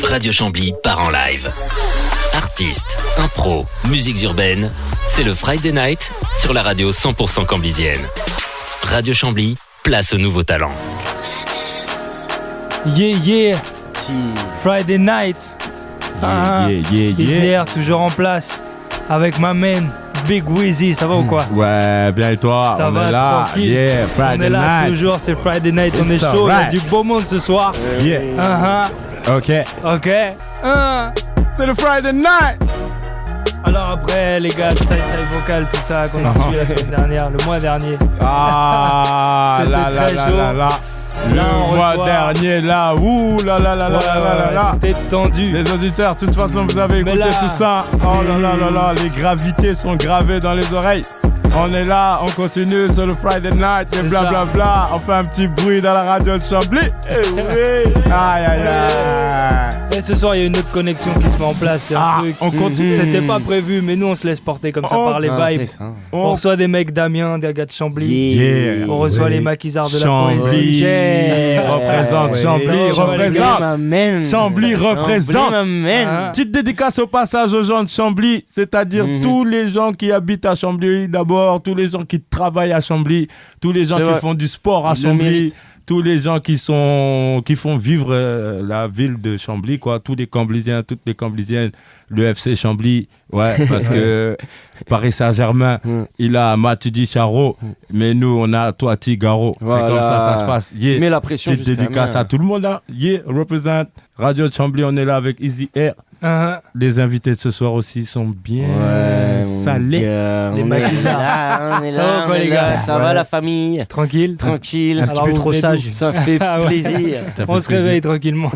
Radio Chambly part en live. Artistes, impro, musiques urbaines, c'est le Friday Night sur la radio 100% camblisienne. Radio Chambly, place aux nouveaux talents. Yeah, Friday Night. Hier, toujours en place avec ma main Big Wheezy, ça va ou quoi? Ouais, bien et toi? Ça on va, est là, tranquille. yeah, Friday on est là night. toujours, c'est Friday Night, on est It's chaud, alright. il y a du beau monde ce soir. Yeah. Ok. C'est le Friday night. Alors après les gars, style vocal, tout ça qu'on a reçu la semaine dernière, le mois dernier. Ah, C'était là, très chaud. là. Là, on Le mois reçoit- dernier, là, ouh, là. C'était tendu. Les auditeurs, de toute façon, vous avez Mais écouté là- tout ça. Oh là, les gravités sont gravées dans les oreilles. On est là, on continue sur le Friday night et C'est blablabla. On fait un petit bruit dans la radio de Chambly. Eh oui. Aïe. Et ce soir, il y a une autre connexion qui se met en place. C'est un truc. On continue. C'était pas prévu, mais nous on se laisse porter comme ça Oh, par les vibes. On reçoit des mecs d'Amiens, des gars de Chambly. Yeah. On reçoit les maquisards de la poésie. Chambly représente, Chambly représente. Chambly représente. Petite dédicace au passage aux gens de Chambly, c'est-à-dire tous les gens qui habitent à Chambly d'abord, tous les gens qui travaillent à Chambly, tous les gens C'est qui vrai. font du sport à Le Chambly, mérite. tous les gens qui font vivre la ville de Chambly, quoi, tous les Camblisiens, toutes les Camblisiennes, le FC Chambly, ouais, parce que Paris Saint-Germain, il a Matuidi Charo, mais nous on a Toiti Garo. Voilà. C'est comme ça se passe. Yeah. Tu mets la pression Petite jusqu'à dédicace main. à tout le monde, hein. Yeah, représente Radio de Chambly, on est là avec Easy Air. Les invités de ce soir aussi sont bien salés. Les maquisards. On est Ça va là, quoi, les gars? ça va la famille? Tranquille. Tranquille. Un petit peu trop sage. Ça fait Ah ouais. plaisir. On se réveille tranquillement.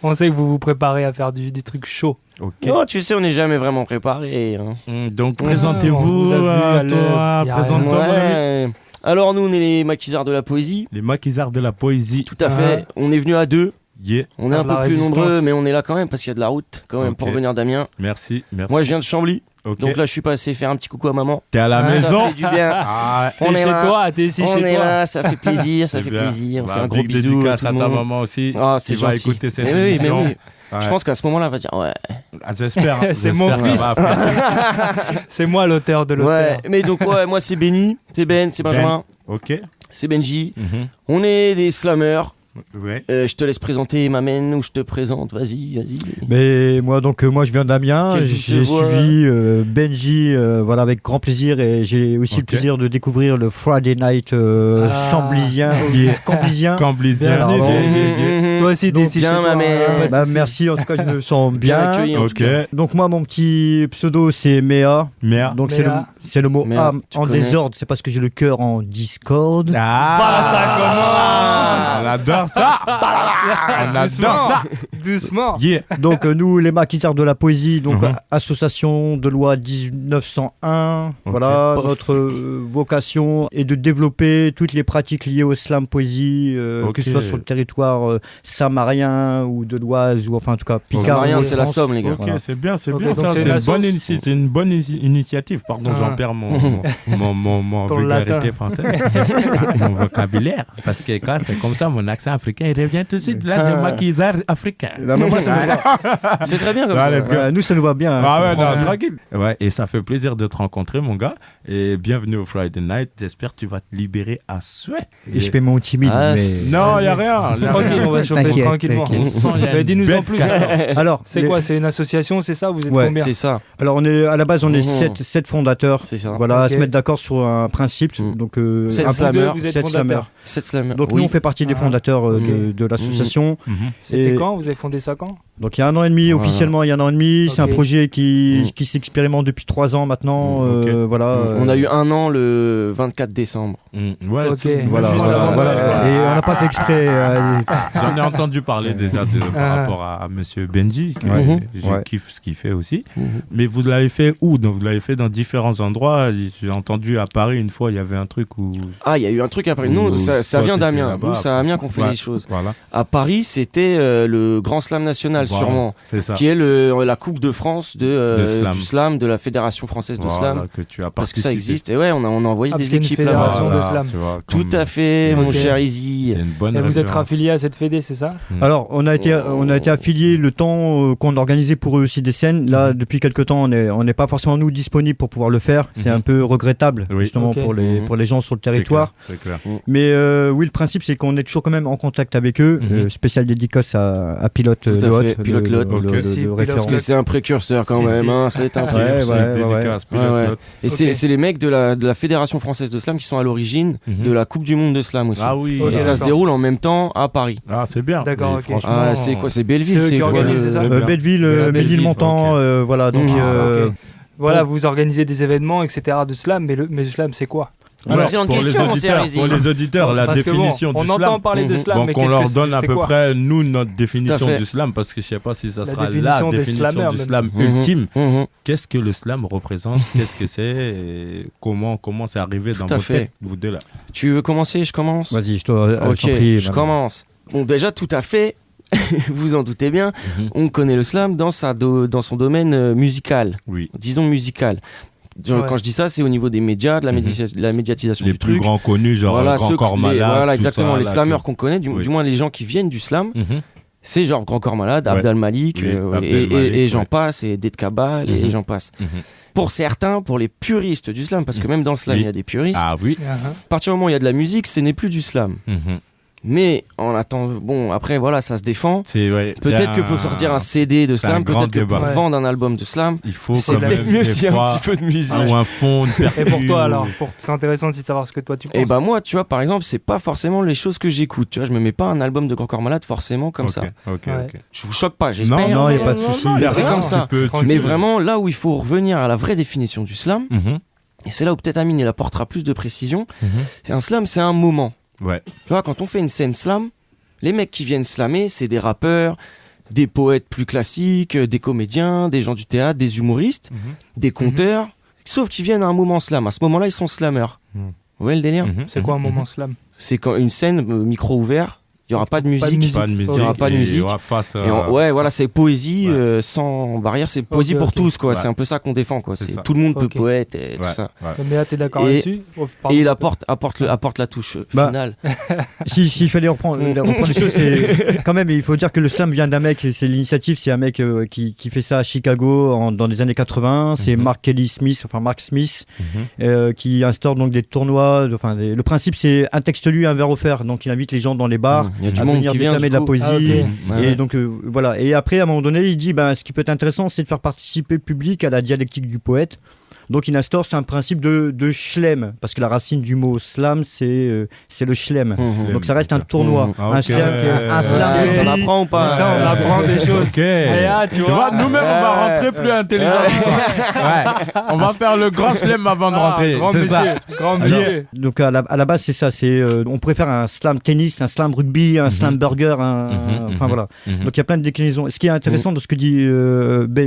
On sait que vous vous préparez à faire du truc chaud. Ok. Oh, tu sais, on n'est jamais vraiment préparé. Hein. Donc on présentez-vous, vous a vu à toi, l'heure. Y a présente-toi. mon ami. Ouais. Alors, nous, on est les maquisards de la poésie. Les maquisards de la poésie. Tout à fait. On est venus à deux. Yeah. On est un De la peu plus résistance. nombreux, mais on est là quand même parce qu'il y a de la route quand même Ok. pour venir d'Amiens. Merci. Moi, je viens de Chambly. Ok. Donc là, je suis passé faire un petit coucou à maman. T'es à la Ah, maison. Ça fait du bien. Ah, T'es chez toi, t'es ici On chez est toi. là, ça fait plaisir, ça c'est fait bien. plaisir. On Bah, fait un gros big bisou. dédicace tout à le ta monde. maman aussi. Ah, c'est qui va gentil. écouter cette Mais oui, émission. mais oui. Ouais. Je pense qu'à ce moment-là, elle va dire ouais. Ah, j'espère. C'est mon j'espère qu'elle fils. va apprécier. C'est moi l'auteur de l'auteur. Ouais, mais donc ouais, moi c'est Benny, c'est Ben, c'est Benjamin, Ok. c'est Benji. Mhm. On est des slammers. Ouais. Je te laisse présenter Mamen ou je te présente, vas-y. Mais moi je viens d'Amiens, Quelle j'ai douce voix. suivi Benji voilà avec grand plaisir et j'ai aussi le Ok. plaisir de découvrir le Friday Night chamblisien, camblisien. Camblisien. Pardon. Toi aussi, t'es Donc, ici bien, chez toi. ma mère. Pas de Bah, soucis. merci, en tout cas je me sens Bien bien. accueilli en tout Ok. cas. Donc moi mon petit pseudo c'est Méa. Merde. Donc Méa. c'est le mot Méa, âme tu en connais. désordre, c'est parce que j'ai le cœur en discorde. Ah, on adore ça. On adore ça. Doucement. Yeah. Donc nous les maquisards de la poésie, donc Mhm. association de loi 1901, voilà, Pof. notre vocation est de développer toutes les pratiques liées au slam poésie, Ok. que ce soit sur le territoire samarien ou de l'Oise ou enfin en tout cas Picard. Samarien, ou c'est la France. Somme, les gars. Ok, Voilà. c'est bien Ok, ça. donc C'est c'est une une bonne, assoce. c'est une bonne initiative. Pardon, Ah. j'en perds mon Ton vulgarité latin. française, mon vocabulaire. Parce que quand c'est comme ça, mon accent africain, il revient tout de suite. Là, c'est maquisard africain. Non, mais moi, ça nous va. C'est très bien comme Ah, ça. let's go. Nous ça nous va bien. Ah ouais, On comprend non, bien. tranquille. Ouais, et ça fait plaisir de te rencontrer, mon gars. Et bienvenue au Friday Night. J'espère que tu vas te libérer à souhait. Et je fais mon timide, Ah, mais Non, il n'y a rien. y a Tranquille, rien. on va chauffer T'inquiète, tranquillement. t'inquiète. On sent, il y a Mais une dis-nous en belle plus. carrière. alors C'est quoi? C'est une association, c'est ça? Vous êtes Ouais. combien? C'est ça. Alors on est à la base on est Mhm. sept fondateurs. C'est ça. Voilà, à Ok. se mettre d'accord sur un principe. Mhm. Donc Sept un peu slammers. Vous êtes sept fondateur. slammers. 7 slammers. Donc Oui. nous on fait partie des Ah. fondateurs Mhm. de l'association. Mhm. C'était Et- quand? Vous avez fondé ça quand? Donc il y a 1 an et demi, Voilà. officiellement il y a 1 an et demi. C'est un Ok. projet qui Mhm. s'expérimente depuis 3 ans maintenant. Ok. Voilà. On a eu un an le 24 décembre. Ouais, Ok. c'est- Voilà, Juste voilà, avant voilà. Noël. Et on n'a pas fait exprès. J'en ai entendu parler déjà par rapport à Monsieur Benji, que Ouais. je Ouais. kiffe ce qu'il fait aussi. Mhm. Mais vous l'avez fait où? Donc, vous l'avez fait dans différents endroits. J'ai entendu à Paris une fois, il y avait un truc où. Ah, il y a eu un truc après. Nous, Où ça toi, vient t'étais d'Amiens. là-bas. Nous, c'est à Amiens qu'on fait Ouais. les choses. Voilà. À Paris, c'était le Grand Slam national finale Voilà, sûrement, c'est ça. qui est la Coupe de France slam. du slam, de la Fédération française de Voilà, slam. que tu as Parce que ça participé. existe. Et ouais, on a envoyé Ah, des parce qu'il y a une équipes fédération là-bas. de slam. tu vois, Tout comme- à fait, mon Ok. cher Izzy. C'est une bonne Et vous êtes référence. affilié à cette fédé, c'est ça? Alors, on a été affiliés le temps qu'on organisait pour eux aussi des scènes. Là, depuis quelques temps, on n'est pas forcément nous disponibles pour pouvoir le faire. C'est un peu regrettable, Oui. justement, Ok. pour les gens sur le C'est territoire. clair, c'est clair. Mais oui, le principe, c'est qu'on est toujours quand même en contact avec eux. Spécial dédicace à Pilote Tout à Lot, fait, Pilote Lot. Ok. Si, le Pilote référent. Parce que c'est un précurseur quand Si, même, si. hein, c'est un Ouais, précurseur. ouais, C'est une dédicace, ouais, pilote, ouais. pilote. Et Ok. c'est les mecs de la Fédération française de slam qui sont à l'origine de la Coupe du monde de slam aussi. Ah oui. Ok, Et ça se d'accord. déroule en même temps à Paris. Ah, c'est bien. D'accord, Mais ok. franchement, Ah, c'est quoi? C'est Belleville, C'est eux qui quoi, organisent, le- c'est ça c'est bien. Belleville, Belleville, Ménilmontant, voilà. Donc, Ok. Voilà, vous organisez des événements, etc. de slam, mais le slam, c'est quoi? Alors, excellente pour, question, les auditeurs, Izzy. pour les auditeurs, la Parce que définition bon, du on slam. entend parler de slam, Bon, mais qu'on qu'est-ce leur que donne à c'est peu quoi? près, nous, notre définition Tout à fait. du slam, parce que je sais pas si ça La sera la définition des définition slammers, du même. slam Mhm. ultime. Mhm. Qu'est-ce que le slam représente? Qu'est-ce que c'est? Et comment c'est arrivé dans Tout à vos fait. têtes, vous deux là? Tu veux commencer? Je commence? vas-y, je t'en Ok, prie. je commence. Bon, déjà, tout à fait, vous en doutez bien, on connaît le slam dans son domaine musical, Oui. disons musical. Ouais. Quand je dis ça, c'est au niveau des médias, de la médiatisation Les du plus truc. grands connus, genre Voilà, Grand ceux- Corps les- Malade. voilà, tout exactement, ça, les là, slammeurs que- qu'on connaît, du Oui. moins les gens qui viennent du slam, Mhm. c'est genre Grand Corps Malade, Ouais. Abdel Malik, Oui, Abdel et Malik, j'en ouais. passe, et Dead Kabal, et Mhm. j'en passe. Mhm. Pour certains, pour les puristes du slam, parce que même dans le slam, Oui. il y a des puristes, Ah oui. Uh-huh. à partir du moment où il y a de la musique, ce n'est plus du slam. Mhm. Mais en attendant, bon, après, voilà, ça se défend. C'est vrai. Peut-être c'est que pour un- sortir un CD de c'est un slam, grand peut-être que pour débat. vendre un album de slam, Il faut c'est quand peut-être même mieux des s'il y a un fois petit peu de musique. ou un fond, une percu. Et pour toi alors, c'est intéressant aussi de savoir ce que toi tu penses. Et bah moi, tu vois, par exemple, c'est pas forcément les choses que j'écoute. Tu vois, je me mets pas un album de Grand Corps Malade forcément comme Ok, ça. ok, Ouais. ok. Je vous choque pas, j'espère. Non, y a pas de souci. y a C'est rien, comme ça. tu peux- tu Mais peux- vraiment, là où il faut revenir à la vraie définition du slam, Mhm. et c'est là où peut-être Amine il apportera plus de précision, Mhm. c'est un slam, c'est un moment. Ouais. Tu vois, quand on fait une scène slam, les mecs qui viennent slammer, c'est des rappeurs, des poètes plus classiques, des comédiens, des gens du théâtre, des humoristes, des conteurs, sauf qu'ils viennent à un moment slam. À ce moment-là, ils sont slammeurs. Mhm. Vous voyez le délire? Mhm. C'est quoi un moment slam? C'est quand une scène, micro ouvert, il n'y aura pas de musique. Pas de musique. Pas de musique. Il y aura pas de et musique. il y aura face à- Et ouais, voilà, c'est poésie Ouais. sans barrière, c'est poésie Ok, pour ok. tous, quoi. Ouais. C'est un peu ça qu'on défend, quoi. C'est C'est ça. tout le monde peut Ok. poète et Ouais, tout ça. ouais. Mais là, t'es d'accord Et- là-dessus? Oh, pardon. Et il apporte la touche Bah, finale. S'il fallait reprendre les choses, c'est quand même, il faut dire que le slam vient d'un mec, c'est l'initiative, c'est un mec qui fait ça à Chicago dans les années 80, c'est Mark Smith, Mhm. qui instaure donc des tournois, le principe c'est un texte lu, un verre offert, donc il invite les gens dans les bars Il y a du à monde venir qui vient, déclamer du de la coup. poésie. Ah, ok. Ouais. Et donc voilà. Et après, à un moment donné, il dit ce qui peut être intéressant, c'est de faire participer le public à la dialectique du poète. Donc il instaure un principe de chlem, parce que la racine du mot slam, c'est le chlem. Mhm. Donc ça reste un tournoi. Ah, Un ok. slam, un slam Ouais. rugby. On apprend ou pas? Putain, on apprend des choses. Ok. Et ah, tu vois. nous-mêmes, on va rentrer plus intelligent ce soir. Ouais. On va faire le grand chelem avant de Ah, rentrer. grand C'est ça. monsieur, grand monsieur. Donc à la base, c'est ça. On préfère un slam tennis, un slam rugby, un slam burger. Enfin voilà. Mhm. Donc il y a plein de déclinaisons. Ce qui est intéressant dans ce que dit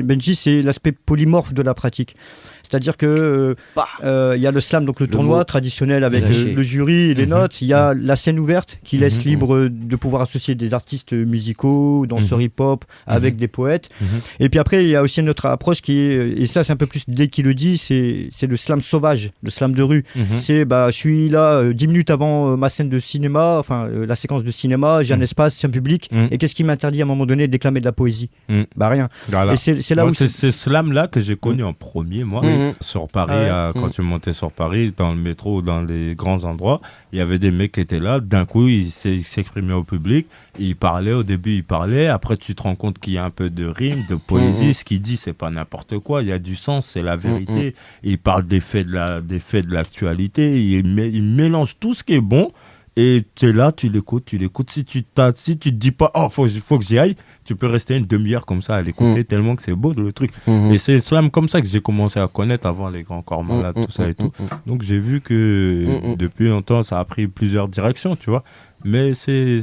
Benji, c'est l'aspect polymorphe de la pratique. C'est-à-dire que il y a le slam, donc le tournoi mot traditionnel avec lâché. le jury et les notes. Il y a la scène ouverte qui laisse Mhm. libre de pouvoir associer des artistes musicaux, danseurs hip-hop avec des poètes. Mhm. Et puis après, il y a aussi notre approche qui est, et ça c'est un peu plus dès qu'il le dit, c'est le slam sauvage, le slam de rue. Mhm. C'est je suis là 10 minutes avant ma scène de cinéma, enfin la séquence de cinéma, j'ai un espace, j'ai un public. Mhm. Et qu'est-ce qui m'interdit à un moment donné de déclamer de la poésie? Mhm. Rien. Voilà. Et c'est là Moi, où c'est ces slams-là que j'ai connu en premier, moi, Mhm. sur Paris, Ouais. quand tu montais sur Paris, dans le métro ou dans les grands endroits, il y avait des mecs qui étaient là, d'un coup, ils s'exprimaient au public, ils parlaient, au début, ils parlaient, après, tu te rends compte qu'il y a un peu de rime, de poésie, ce qu'il dit, c'est pas n'importe quoi, il y a du sens, c'est la vérité, il parle des faits de l'actualité, il mélange tout ce qui est bon. Et tu es là, tu l'écoutes. Si tu te dis pas, oh, faut que j'y aille, tu peux rester une demi-heure comme ça à l'écouter, tellement que c'est beau le truc. Mhm. Et c'est le slam comme ça que j'ai commencé à connaître avant les Grands Corps Malades, tout ça et tout. Donc j'ai vu que depuis longtemps, ça a pris plusieurs directions, tu vois. Mais c'est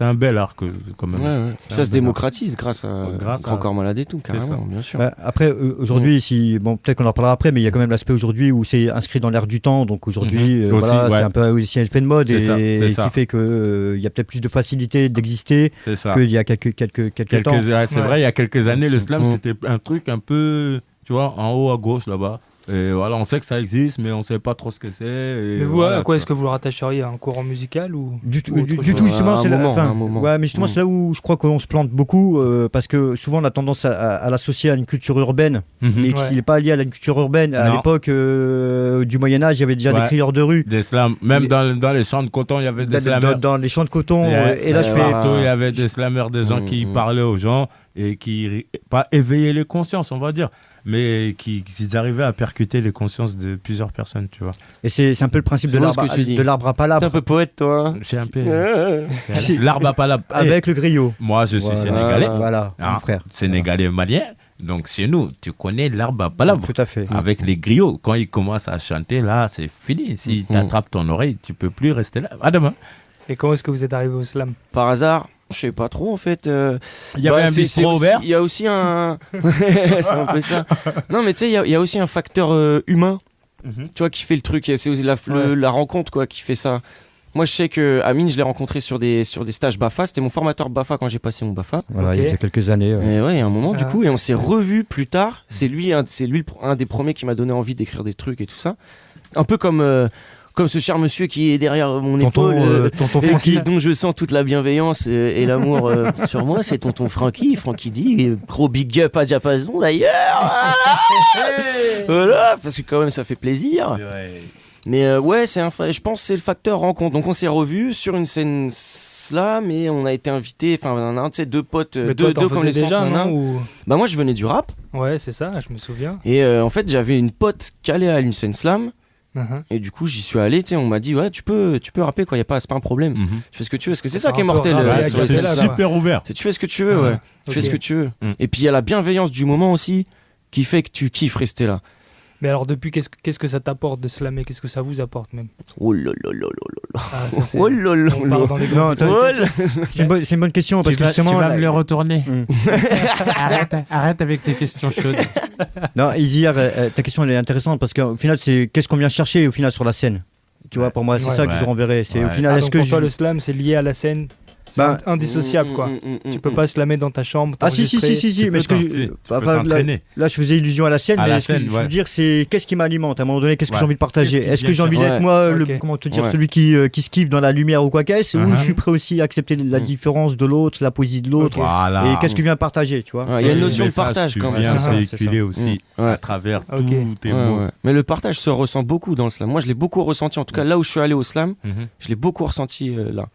un bel art quand même. Ouais. C'est Ça un se bel démocratise grâce à Grand Corps Malade et tout, C'est ça. carrément, bien sûr. Après, aujourd'hui, peut-être qu'on en reparlera après, mais il y a quand même l'aspect aujourd'hui où c'est inscrit dans l'air du temps. Donc aujourd'hui, Aussi, voilà, ouais. c'est un peu aussi un effet de mode C'est ça, c'est et ça. qui fait qu'il y a peut-être plus de facilité d'exister C'est ça. qu'il y a quelques temps. Ouais, c'est Ouais. vrai, il y a quelques années, le slam, Mhm. c'était un truc un peu, tu vois, en haut à gauche là-bas. Et voilà, on sait que ça existe, mais on sait pas trop ce que c'est. Et Mais vous, voilà, à quoi tu est-ce que vous le rattacheriez? À un courant musical ou Du ou autre chose? tout, justement, À un c'est moment, à un enfin, moment. ouais, mais justement, c'est là où je crois qu'on se plante beaucoup parce que souvent on a tendance à l'associer à une culture urbaine, Mhm. mais Ouais. qui n'est pas lié à la culture urbaine. À Non. l'époque du Moyen-Âge, il y avait déjà Ouais. des crieurs de rue. Des slams. Même Les- dans les champs de coton, il y avait des slammers. Dans les champs de coton. Ouais. Et là, je Ouais, fais. ouais. Partout, il y avait des slammers, des gens qui parlaient aux gens et qui, pas éveillaient les consciences, on va dire, mais qui arrivaient à percuter les consciences de plusieurs personnes, tu vois. Et c'est un peu le principe C'est de beau ce que tu dis. l'arbre à T'es un palabre peu poète, toi. Hein. C'est un peu. Si. L'arbre à palabre. avec le griot. Moi, je suis Voilà. sénégalais. Voilà, Ah, mon frère. Sénégalais malien. Donc, chez nous, tu connais l'arbre à palabre. Tout à fait. Avec les griots, quand ils commencent à chanter, là, c'est fini. Si tu attrapes ton oreille, tu peux plus rester là. À demain. Et comment est-ce que vous êtes arrivé au slam? Par hasard, je sais pas trop en fait. Il y avait un c'est bistrot aussi- ouvert. Il y a aussi un. C'est un peu ça. Non, mais tu sais, il y a aussi un facteur humain, Mhm. tu vois, qui fait le truc. C'est aussi la rencontre, quoi, qui fait ça. Moi, je sais que Amine, je l'ai rencontré sur des stages BAFA. C'était mon formateur BAFA quand j'ai passé mon BAFA. Voilà, Ok. il y a déjà quelques années. Et ouais, il y a un moment, du Ah. coup, et on s'est revus plus tard. C'est lui un des premiers qui m'a donné envie d'écrire des trucs et tout ça. Un peu comme ce cher monsieur qui est derrière mon épaule. Tonton Et Francky. dont je sens toute la bienveillance et l'amour sur moi, c'est tonton Francky. Francky dit, gros big up à Diapason d'ailleurs. Voilà, parce que quand même ça fait plaisir. Mais ouais, je pense que c'est le facteur rencontre. Donc on s'est revus sur une scène slam et on a été invités. Enfin, on a un de ces deux potes, Mais deux toi, t'en comme faisais les déjà, centres, non? nains. Ou... Bah moi je venais du rap Ouais, c'est ça, je me souviens. et en fait j'avais une pote qui allait à une scène slam. Uh-huh. Et du coup, j'y suis allé, tu sais, on m'a dit, ouais, tu peux rapper, quoi, c'est pas un problème. Mhm. Tu fais ce que tu veux, parce que c'est C'est ça qui est un peu mortel rare, ouais, sur c'est les C'est là, scènes. là. super ouvert. Tu fais ce que tu veux, ouais. Tu fais Ok. ce que tu veux. Mm. Et puis il y a la bienveillance du moment aussi qui fait que tu kiffes rester là. Mais alors, depuis, qu'est-ce que ça t'apporte de slammer? Qu'est-ce que ça vous apporte même? Oh là là là là là. Ah, ça, c'est... Oh là là On part là. dans les Non, grands attends, détails. Oh là. C'est une bonne question parce que justement. retourner. Mm. Arrête avec tes questions chaudes. Non, Izzy, ta question elle est intéressante parce qu'au final, c'est qu'est-ce qu'on vient chercher au final sur la scène. Tu vois, pour moi, c'est Ouais. ça que je Ouais. renverrai. C'est au Ouais. final, Ah, est-ce donc que pour toi, le slam, c'est lié à la scène? C'est Ben, indissociable, quoi. Tu peux pas slammer dans ta chambre. Ah si, t'enregistrer. mais ce que enfin, là, je faisais illusion à la scène, À mais la ce que scène, je veux ouais. dire, c'est qu'est-ce qui m'alimente à un moment donné, qu'est-ce que Ouais. j'ai envie de partager. Qu'est-ce qui Est-ce que j'ai vient envie chercher d'être moi, Ok. comment te dire, Ouais. celui qui se kiffe dans la lumière ou quoi qu'est-ce, ou Uh-huh. je suis prêt aussi à accepter la différence de l'autre, la poésie de l'autre, Ok. Voilà. et qu'est-ce que je viens partager, tu vois. Ouais, il y a une Le notion de message, partage tu quand même. viens C'est ça, véhiculer aussi Ouais. à travers Ok. tous tes Ouais, mots. ouais. Mais le partage se ressent beaucoup dans le slam. Moi, je l'ai beaucoup ressenti. En tout cas, là où je suis allé au slam, Mhm. je l'ai beaucoup ressenti là.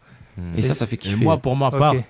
Et ça fait Et kiffer. moi, pour ma part, Ok.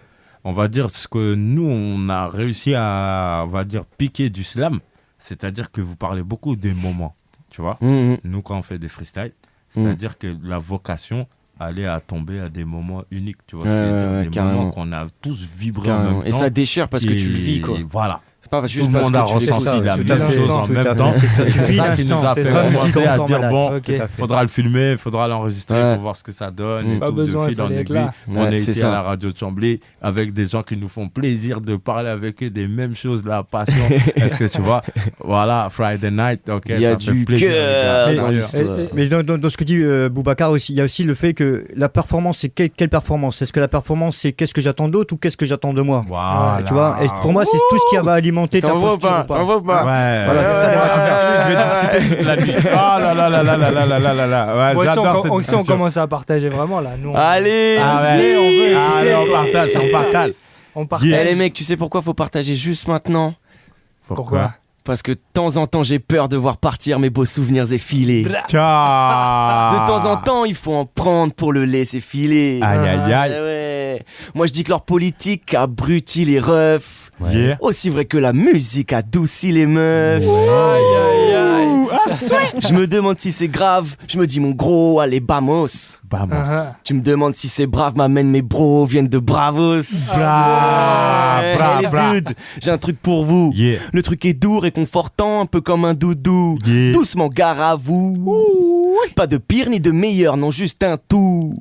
on va dire ce que nous, on a réussi à, on va dire, piquer du slam. C'est-à-dire que vous parlez beaucoup des moments, tu vois. Mhm. Nous, quand on fait des freestyles, c'est-à-dire que la vocation allait à tomber à des moments uniques, tu vois. Ouais, C'est-à-dire ouais, des carrément. moments qu'on a tous vibré Carrément. en même Et temps. ça déchire parce que tu le vis, quoi. Et voilà. C'est pas Tout juste le parce monde que a tu l'écoutes. ressenti la tout même à fait, chose en tout même à fait. temps. C'est ça, tu C'est vis ça qui nous a l'instant, fait c'est ça. commencer à Grand dire, malade. bon, Ok. Tout à fait. faudra le filmer, faudra l'enregistrer Ouais. pour voir ce que ça donne Mm. et Pas tout, besoin, de il fil en fallait être aiguille. là. On Ouais, est c'est ici ça. à la radio de Chambly avec des gens qui nous font plaisir de parler avec eux des mêmes choses, la passion. Est-ce que tu vois? Voilà, Friday night, ok, Il y a ça fait du plaisir, les cœur gars. dans Sérieux. l'histoire. Mais dans ce que dit Boubacar aussi, il y a aussi le fait que la performance, c'est quelle performance? Est-ce que la performance, c'est qu'est-ce que j'attends d'autre ou qu'est-ce que j'attends de moi? Voilà. Tu vois, et pour moi, c'est tout ce qui va alimenter Ça ta en va ou posture. pas? Ça en va ou pas? Ouais, Voilà, c'est ça, les je vais discuter toute la nuit. Ah là là là là là là là là là là. Ouais, Moi, si j'adore cette on discussion. commence à partager vraiment, là. Nous, Allez, Ah ouais. on veut Allez, écouter. on partage, on partage. on partage. Yeah. Eh les mecs, tu sais pourquoi faut partager juste maintenant? Pourquoi? Parce que de temps en temps, j'ai peur de voir partir mes beaux souvenirs effilés. De Tiens. temps en temps, il faut en prendre pour le laisser filer. Aïe aïe aïe. Ouais, ouais. Moi, je dis que leur politique abrutit les refs. Yeah. Aussi vrai que la musique adoucit les meufs. Aïe, aïe, aïe. Je me demande si c'est grave. Je me dis, mon gros, allez, vamos. Vamos. Ah, Tu me demandes si c'est brave, m'amène mes bros viennent de Bravos. Bra- Ouais. bra, les bra. dudes, j'ai un truc pour vous. Yeah. Le truc est doux, réconfortant, un peu comme un doudou. Yeah. Doucement, gare à vous. Pas de pire ni de meilleur, non, juste un tout.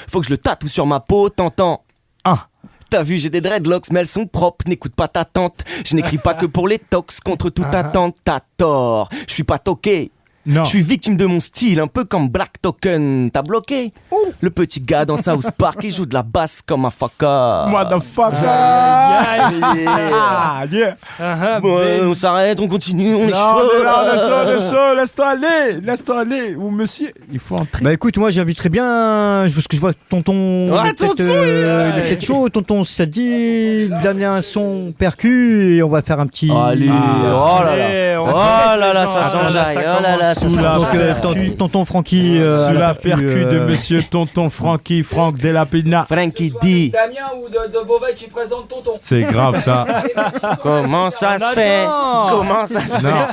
Faut que je le tatoue sur ma peau, t'entends? Ah. T'as vu, j'ai des dreadlocks, mais elles sont propres. N'écoute pas ta tante. Je n'écris pas que pour les tox, contre toute attente. T'as tort, je suis pas toqué. Non. Je suis victime de mon style, un peu comme Black Token. T'as bloqué? Le petit gars dans South Park, il joue de la basse comme un fucker. Motherfucker. Yeah. Yeah. Bon, on s'arrête, on continue, on est Non, chaud. on est là, on est chaud. Laisse-toi aller. Ou monsieur, il faut entrer. Bah écoute, moi j'inviterais bien, parce que je vois que tonton, Ouais, il est peut-être, tonton, il est peut-être chaud, tonton, ça te dit d'amener un son percu et on va faire un petit... Allez, oh là là. Allez, on Oh laisse là les là, gens, ça attends, s'enjaille. ça Oh là là, ça Sous la Donc percu. tonton Francky... Sous la percu de monsieur tonton Francky, Franck Delapina. Frankie D. Damien ou de Beauvais qui présente tonton. C'est grave ça. Comment ça se Attends. fait? Comment ça se fait? Non.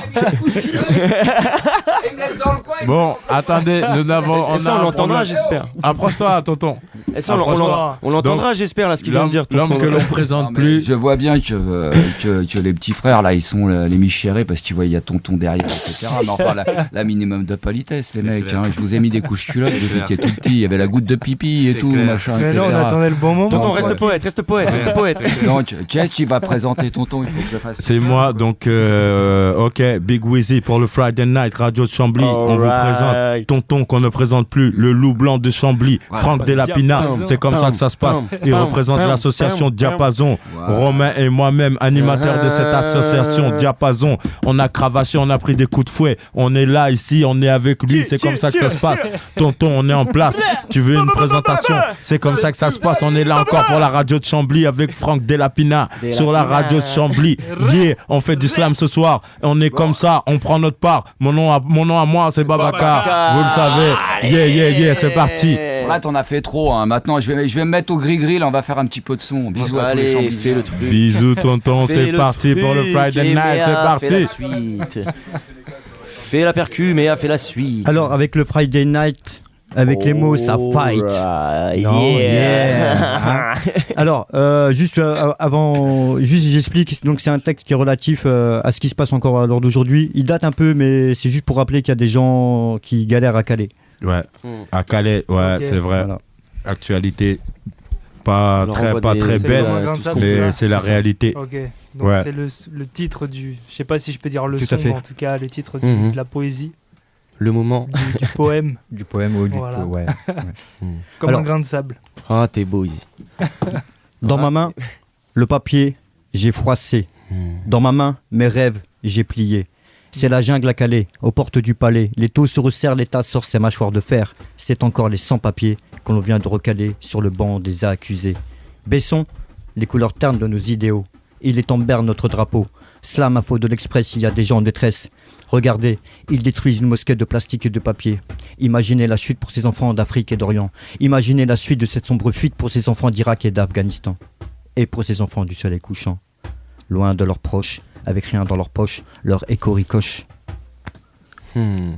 Il me laisse dans le coin. Bon, attendez, nous avons. Et ça, on l'entendra, j'espère. Approche-toi, tonton. Et ça, Approche-toi. on l'entendra, j'espère, là, ce qu'il vient de dire. L'homme que l'on Non, présente mais plus. je vois bien que les petits frères là ils sont les michérés parce que tu vois il y a tonton derrière etc. Mais enfin la minimum de politesse les mecs hein. Je vous ai mis des couches culottes, vous étiez tout petits, il y avait la goutte de pipi et C'est tout clair. machin Mais etc. non, on attendait le bon moment. Tonton, Donc, reste ouais. poète, reste poète, reste poète. Donc qu'est-ce qui va présenter tonton? Il faut que je le fasse. C'est moi, donc, ok, Big Wizzy pour le Friday Night, Radio de Chambly. On vous Alright. présente Tonton qu'on ne présente plus, le loup blanc de Chambly, Ouais. Franck Delapina. Diapason. C'est comme ça que ça se passe. Il représente l'association Diapason. Romain et moi-même, animateurs de cette association Diapason. On a cravaché, on a pris des coups de fouet. On est là, ici, on est avec lui. C'est comme ça que ça se passe. Tonton, on est en place. Tu veux une présentation? C'est comme ça que ça se passe. On est là encore pour la radio de Chambly avec Franck Delapina sur la radio de Chambly. Yeah, on fait du slam ce soir. On est comme ça, on prend notre part. Mon nom à moi, c'est Babacar. Vous le savez. Yeah, c'est parti. Là t'en as fait trop hein. Maintenant je vais me mettre au gris-gris là, on va faire un petit peu de son. Bisous à tous les Allez, Chamblysiens. fais le truc. Bisous, tonton, Fais c'est le parti pour le truc, Friday Night. Méa, C'est Fais parti. la suite. Fais la percu, Méa, fais la suite. Alors avec le Friday Night, avec les mots, ça fight. Alright, Non, yeah. Alors, juste avant, juste j'explique. Donc, c'est un texte qui est relatif à ce qui se passe encore à l'heure d'aujourd'hui. Il date un peu, mais c'est juste pour rappeler qu'il y a des gens qui galèrent à Calais. Ouais, à Calais, ouais, Ok. c'est vrai. Voilà. Actualité pas On leur très, envoie pas des- très C'est belle, le moins tout ce grave, qu'on mais ça. c'est la réalité. Ok, donc Ouais. c'est le titre du. Je sais pas si je peux dire le Tout son, à fait. mais en tout cas le titre Mhm. de la poésie, Le moment. du poème, Du poème ou du Voilà. ouais. comme Alors- un grain de sable. Ah, t'es beau, Izzy. Dans ma main, le papier, j'ai froissé. Dans ma main, mes rêves, j'ai plié. C'est la jungle à Calais, aux portes du palais. Les taux se resserrent, l'État sort ses mâchoires de fer. C'est encore les sans-papiers qu'on vient de recaler sur le banc des accusés. Baissons les couleurs ternes de nos idéaux. Il est en berne notre drapeau. Slam à faute de l'Express, il y a des gens en détresse. Regardez, ils détruisent une mosquée de plastique et de papier. Imaginez la chute pour ces enfants d'Afrique et d'Orient. Imaginez la suite de cette sombre fuite pour ces enfants d'Irak et d'Afghanistan. Et pour ces enfants du soleil couchant. Loin de leurs proches, avec rien dans leur poche, leur écho ricoche.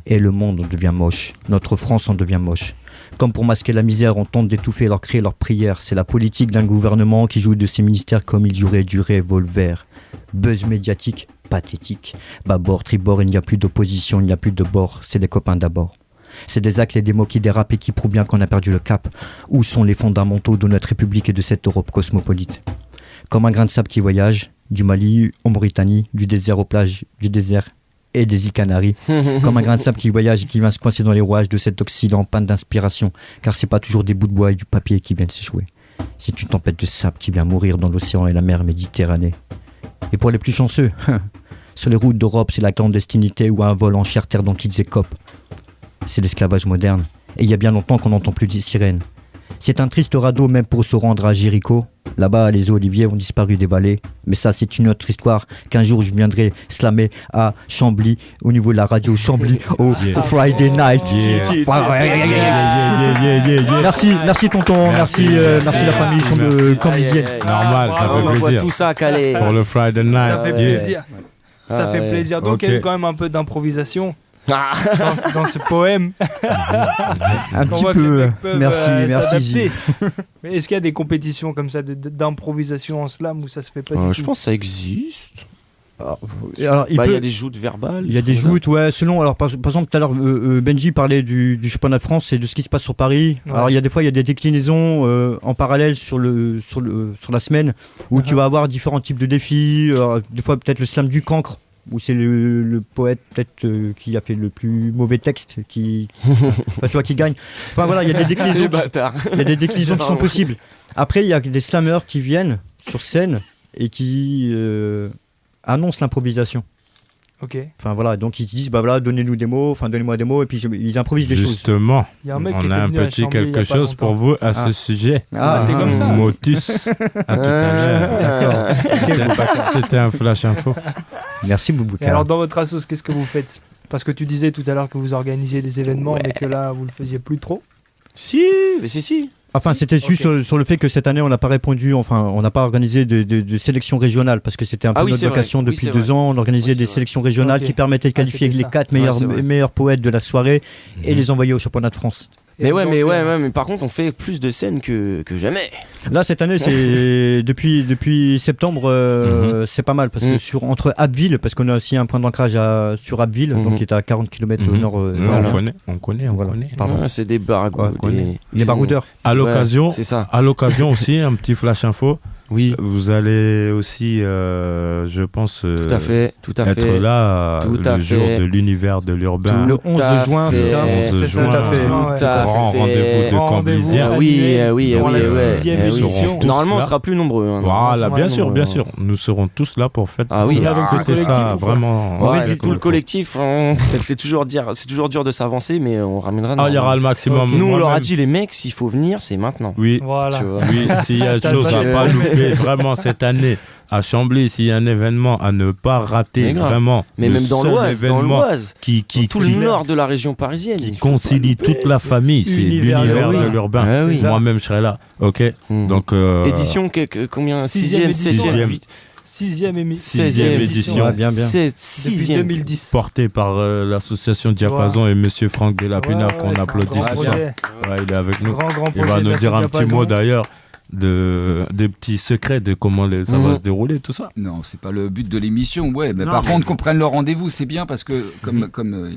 Et le monde en devient moche. Notre France en devient moche. Comme pour masquer la misère, on tente d'étouffer leurs cris et leurs prières. C'est la politique d'un gouvernement qui joue de ses ministères comme il jouerait du revolver. Buzz médiatique, pathétique. Bâbord, tribord, il n'y a plus d'opposition, il n'y a plus de bord. C'est les copains d'abord. C'est des actes et des mots qui dérapent et qui prouvent bien qu'on a perdu le cap. Où sont les fondamentaux de notre République et de cette Europe cosmopolite? Comme un grain de sable qui voyage, du Mali en Mauritanie, du désert aux plages, du désert et des îles Canaries. Comme un grain de sable qui voyage et qui vient se coincer dans les rouages de cet Occident panne d'inspiration. Car c'est pas toujours des bouts de bois et du papier qui viennent s'échouer. C'est une tempête de sable qui vient mourir dans l'océan et la mer Méditerranée. Et pour les plus chanceux, sur les routes d'Europe, c'est la clandestinité ou un vol en chair terre dont ils écopent. C'est l'esclavage moderne. Et il y a bien longtemps qu'on n'entend plus de sirènes. C'est un triste radeau même pour se rendre à Jéricho. Là-bas, les oliviers ont disparu des vallées. Mais ça, c'est une autre histoire qu'un jour je viendrai slammer à Chambly, au niveau de la radio Chambly, au Friday Night. Merci tonton, merci la famille camblysienne. Normal, ça On fait envoie plaisir. tout ça à Calais. Pour le Friday Night. Ça fait yeah. plaisir. Ça Ah fait ouais. plaisir. Donc Ok. il y a eu quand même un peu d'improvisation. dans ce poème. Un On petit voit que les peu. mecs peuvent, Merci, s'adapter. Mais est-ce qu'il y a des compétitions comme ça d'improvisation en slam où ça se fait pas du tout? Je pense que ça existe. Alors, Il y a des joutes verbales. Il y a des joutes, ouais, selon. Alors, par exemple, tout à l'heure, Benji parlait du championnat de France et de ce qui se passe sur Paris. Ouais. Alors, il y a des fois, il y a des déclinaisons en parallèle sur la semaine où tu vas avoir différents types de défis. Des fois, peut-être le slam du cancre, où c'est le poète peut-être qui a fait le plus mauvais texte qui gagne. Enfin voilà, il y a des déclinaisons. Il y a des déclinaisons qui sont possibles. Après, il y a des slammers qui viennent sur scène et qui annonce l'improvisation. Ok. Enfin voilà, donc ils se disent bah voilà, donnez-nous des mots, enfin donnez-moi des mots et puis ils improvisent des choses. Justement, Il y a un mec qui on était a un venu à petit Chambly il y a quelque pas chose pour longtemps. vous à ce sujet. T'es comme ça. Motus. À tout à l'heure. C'était un flash info. Merci Bouboukar. Et alors dans votre assos, qu'est-ce que vous faites? Parce que tu disais tout à l'heure que vous organisiez des événements, mais que là vous le faisiez plus trop. Si, mais si. Enfin, c'était juste sur le fait que cette année, on n'a pas répondu, enfin, on n'a pas organisé de sélection régionale parce que c'était un peu Ah oui, notre c'est vrai. vocation Oui, depuis c'est 2 vrai. ans. On organisait Oui, des c'est vrai. sélections régionales Ok. qui permettaient de qualifier c'était les ça. 4 Ouais, c'est vrai. meilleurs poètes de la soirée et les envoyer au championnat de France. Et Mais donc, mais par contre, on fait plus de scènes que jamais. Là, cette année, c'est depuis septembre, c'est pas mal parce que entre Abbeville, parce qu'on a aussi un point d'ancrage sur Abbeville, donc qui est à 40 km au nord. Ouais, voilà. on connaît. Pardon. Ouais, c'est des baragouts. Les baroudeurs. À l'occasion, c'est ça. à l'occasion aussi, un petit flash info. Oui, Vous allez aussi, je pense, tout à fait. être là Tout le à jour fait. de l'univers de l'urbain. Le 11 de juin, c'est ça 11 juin, Tout à fait. Tout à grand fait. rendez-vous de Rendez-vous Camblisiens. à- Oui, Pour la ouais. 6e Nous serons émission. tous Normalement, on là. sera plus nombreux. hein. Voilà, Ouais, bien non, sûr, bien sûr. Nous serons tous là pour fêter, Ah oui. Avec tout le fêter ça collectif, ou quoi? vraiment. Ouais, comme tout le il faut. collectif, c'est toujours dur de s'avancer, mais on ramènera. Ah, il y aura le maximum. Nous, on leur a Moi-même. dit, les mecs, s'il faut venir, c'est maintenant. Oui, Voilà. Tu vois. oui, s'il y a T'as une chose à pas- pas louper vraiment cette année à Chambly, s'il y a un événement à ne pas rater, Mais grave. vraiment. Mais le même dans seul l'Oise, événement qui qui tout le nord de la région parisienne. qui il faut pas concilie louper. toute la famille, c'est Univers l'univers urbain. de l'urbain. Ah oui. Moi-même, je serai là. Ok. Mm. Donc, Édition, combien? 6e 6e, édition. 7e, 6e émission. 6e édition. Ouais, bien. Depuis 6e. 2010. porté par l'association Diapason et Monsieur Franck Delapina, Ouais, qu'on c'est un applaudit grand ce soir. projet. Ouais, il est avec nous. Grand Il va projet nous de dire un petit Diapason. mot d'ailleurs des petits secrets de comment ça va se dérouler, tout ça. Non, c'est pas le but de l'émission, ouais. Mais par contre, qu'on prenne le rendez-vous, c'est bien parce que comme